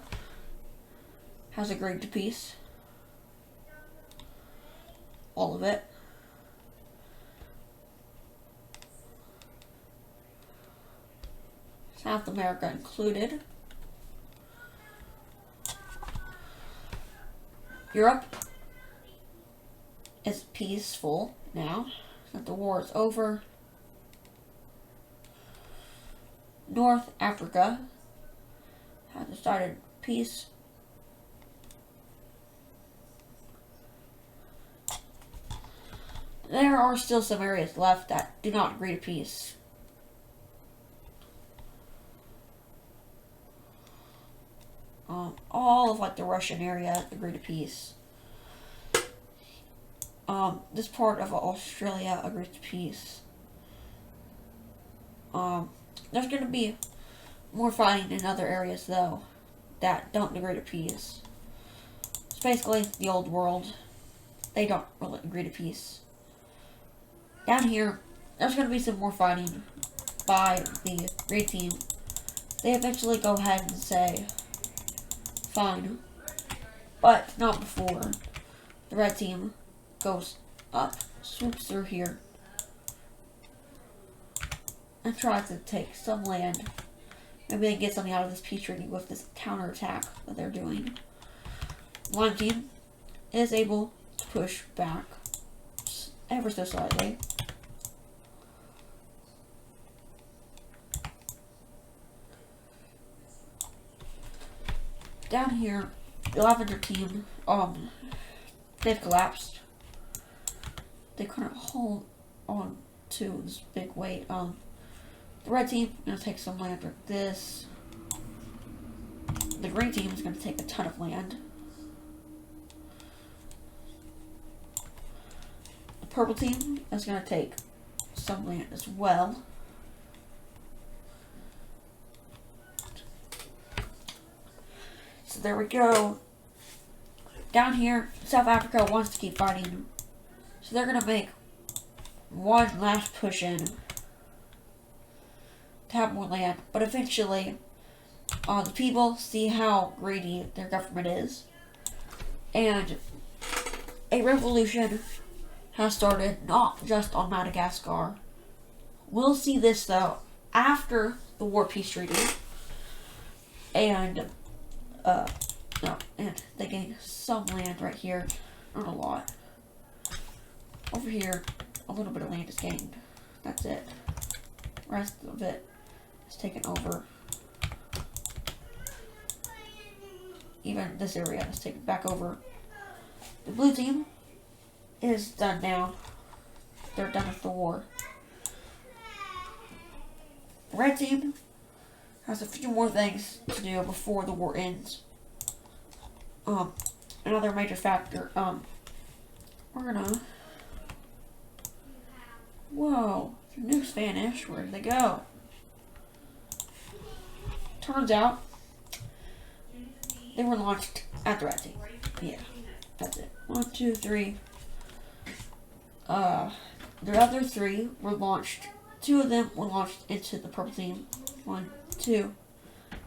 has agreed to peace. All of it. South America included. Europe is peaceful now that the war is over. North Africa has decided peace. There are still some areas left that do not agree to peace. All of like the Russian area agree to peace. This part of Australia agrees to peace. There's going to be more fighting in other areas, though, that don't agree to peace. It's basically the old world. They don't really agree to peace. Down here, there's going to be some more fighting by the green team. They eventually go ahead and say, fine. But not before the red team goes up, swoops through here, and tries to take some land. Maybe they can get something out of this peace treaty with this counterattack that they're doing. Lime team is able to push back ever so slightly. Down here, the lavender team, they've collapsed. They couldn't hold on to this big weight. The red team is going to take some land like this. The green team is going to take a ton of land. The purple team is going to take some land as well. So there we go. Down here, South Africa wants to keep fighting. So they're going to make one last push in to have more land. But eventually, the people see how greedy their government is. And a revolution has started, not just on Madagascar. We'll see this, though, after the War Peace Treaty. And, and they gain some land right here. Not a lot. Over here, a little bit of land is gained. That's it. The rest of it is taken over. Even this area is taken back over. The blue team is done now. They're done with the war. The red team has a few more things to do before the war ends. Another major factor, we're gonna... Whoa, the nukes vanished. Where did they go? Turns out, they were launched at the red team. Yeah, that's it. 1, 2, 3. The other 3 were launched. 2 of them were launched into the purple team. 1, 2.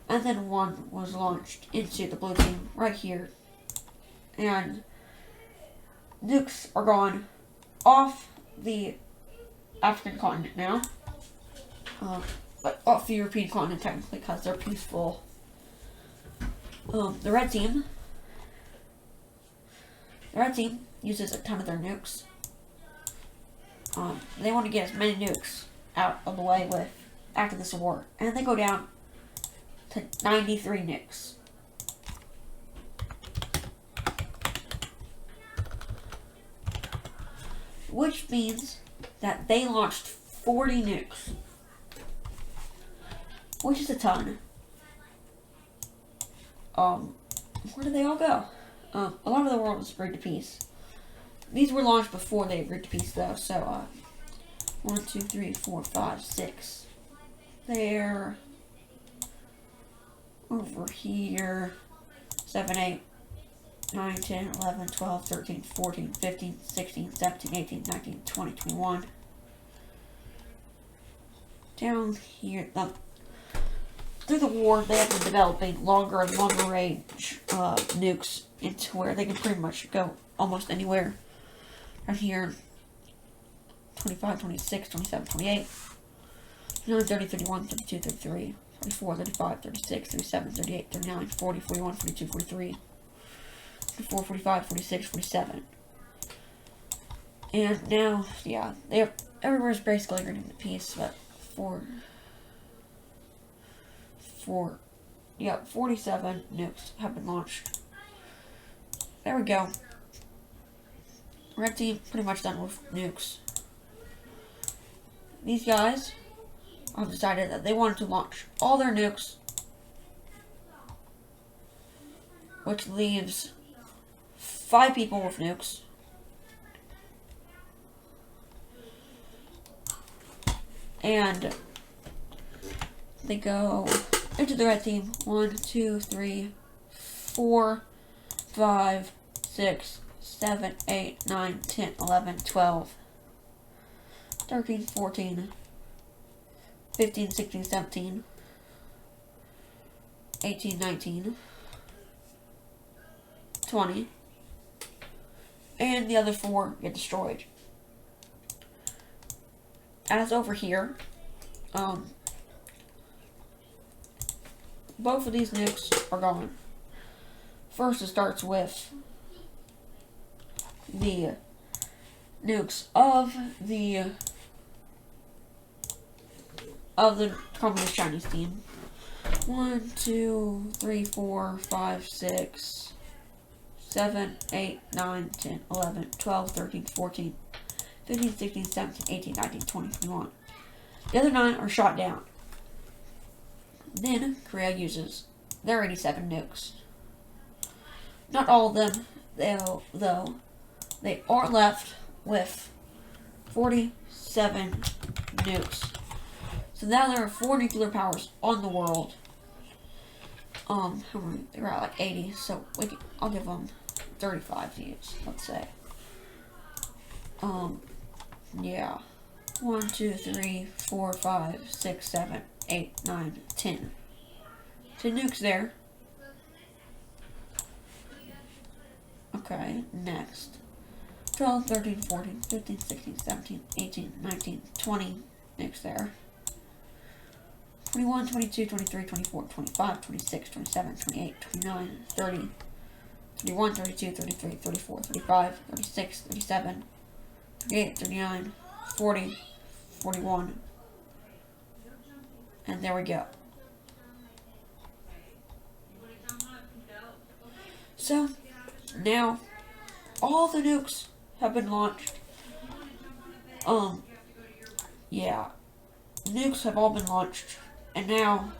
And then 1 was launched into the blue team right here. And nukes are gone off the African continent now. But off the European continent technically because they're peaceful. The red team uses a ton of their nukes. They want to get as many nukes out of the way with after this war. And they go down to 93 nukes. Which means that they launched 40 nukes. Which is a ton. Where did they all go? A lot of the world was agreed to peace. These were launched before they agreed to peace, though. So, 1, 2, 3, 4, 5, 6. There. Over here. 7, 8, 9, 10, 11, 12, 13, 14, 15, 16, 17, 18, 19, 20, 21. Down here. Through the war, they have been developing longer and longer range nukes into where they can pretty much go almost anywhere. Right here, 25, 26, 27, 28, 29, 30, 31, 32, 33, 34, 35, 36, 37, 38, 39, 40, 41, 42, 43, 44, 45, 46, 47. And now, yeah, everywhere's basically agreeing to peace, but 47 nukes have been launched. There we go. Red team pretty much done with nukes. These guys have decided that they wanted to launch all their nukes, which leaves 5 people with nukes. And they go into the red team. 1, 2, 3, 4, 5, 6, 7, 8, 9, 10, 11, 12, 13, 14, 15, 16, 17, 18, 19, 20, and the other 4 get destroyed. As over here, both of these nukes are gone. First, it starts with the nukes of the Communist Chinese team. 1, 2, 3, 4, 5, 6, 7, 8, 9, 10, 11, 12, 13, 14, 15, 16, 17, 18, 19, 20, 21. The other 9 are shot down. Then Korea uses their 87 nukes. Not all of them, though. They are left with 47 nukes. So now there are 4 nuclear powers on the world. How many? They're at like 80, so I'll give them 35 to use, let's say. Yeah. 1, 2, 3, 4, 5, 6, 7, 8, 9, 10. 10 nukes there. Okay, next. 12, 13, 14, 15, 16, 17, 18, 19, 20 nukes there. 21, 22, 23, 24, 25, 26, 27, 28, 29, 30, 31, 32, 33, 34, 35, 36, 37, 38, 39, 40, 41, and there we go. So, now, all the nukes have been launched. Yeah, nukes have all been launched, and now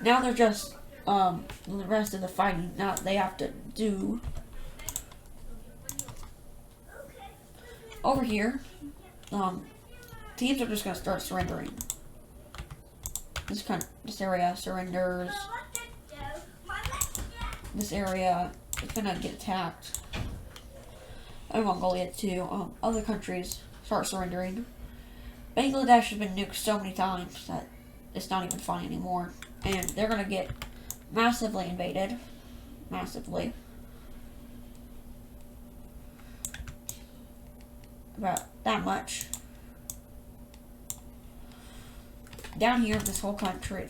they're just, the rest of the fighting, now they have to do. Over here, teams are just gonna start surrendering. This area surrenders. This area is gonna get attacked. And Mongolia too. Other countries start surrendering. Bangladesh has been nuked so many times that it's not even funny anymore. And they're gonna get massively invaded. Massively. About that much. Down here, this whole country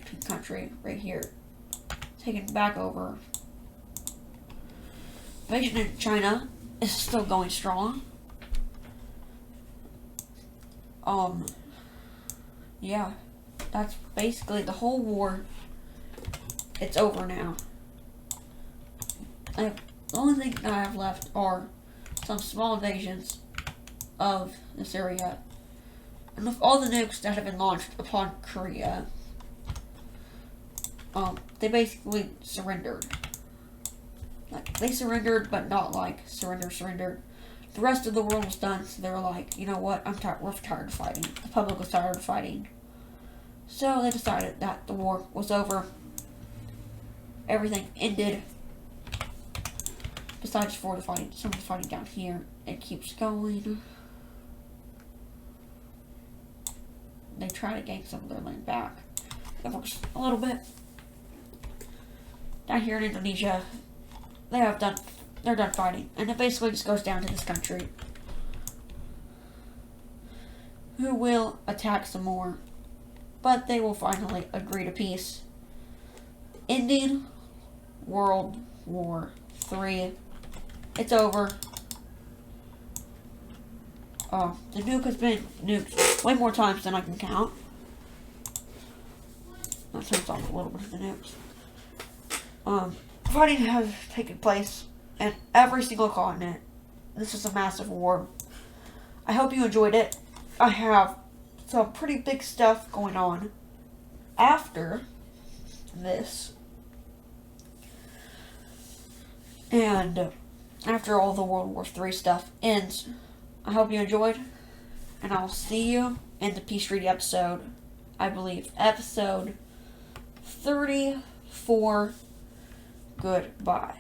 right here, taken back over. Invasion in China is still going strong. Yeah, that's basically the whole war. It's over now. The only thing I have left are some small invasions of this area. And with all the nukes that have been launched upon Korea, they basically surrendered. Like, they surrendered, but not like surrendered. The rest of the world was done, so they were like, you know what, we're tired of fighting. The public was tired of fighting. So they decided that the war was over. Everything ended. Besides for the fighting, some of the fighting down here, it keeps going. They try to gain some of their land back. It works a little bit. Down here in Indonesia, they're done fighting. And it basically just goes down to this country, who will attack some more. But they will finally agree to peace, ending World War III. It's over. The nuke has been nuked way more times than I can count. That turns off a little bit of the nukes. Fighting has taken place in every single continent. This is a massive war. I hope you enjoyed it. I have some pretty big stuff going on after this. And after all the World War III stuff ends. I hope you enjoyed, and I'll see you in the Peace Treaty episode. I believe episode 34. Goodbye.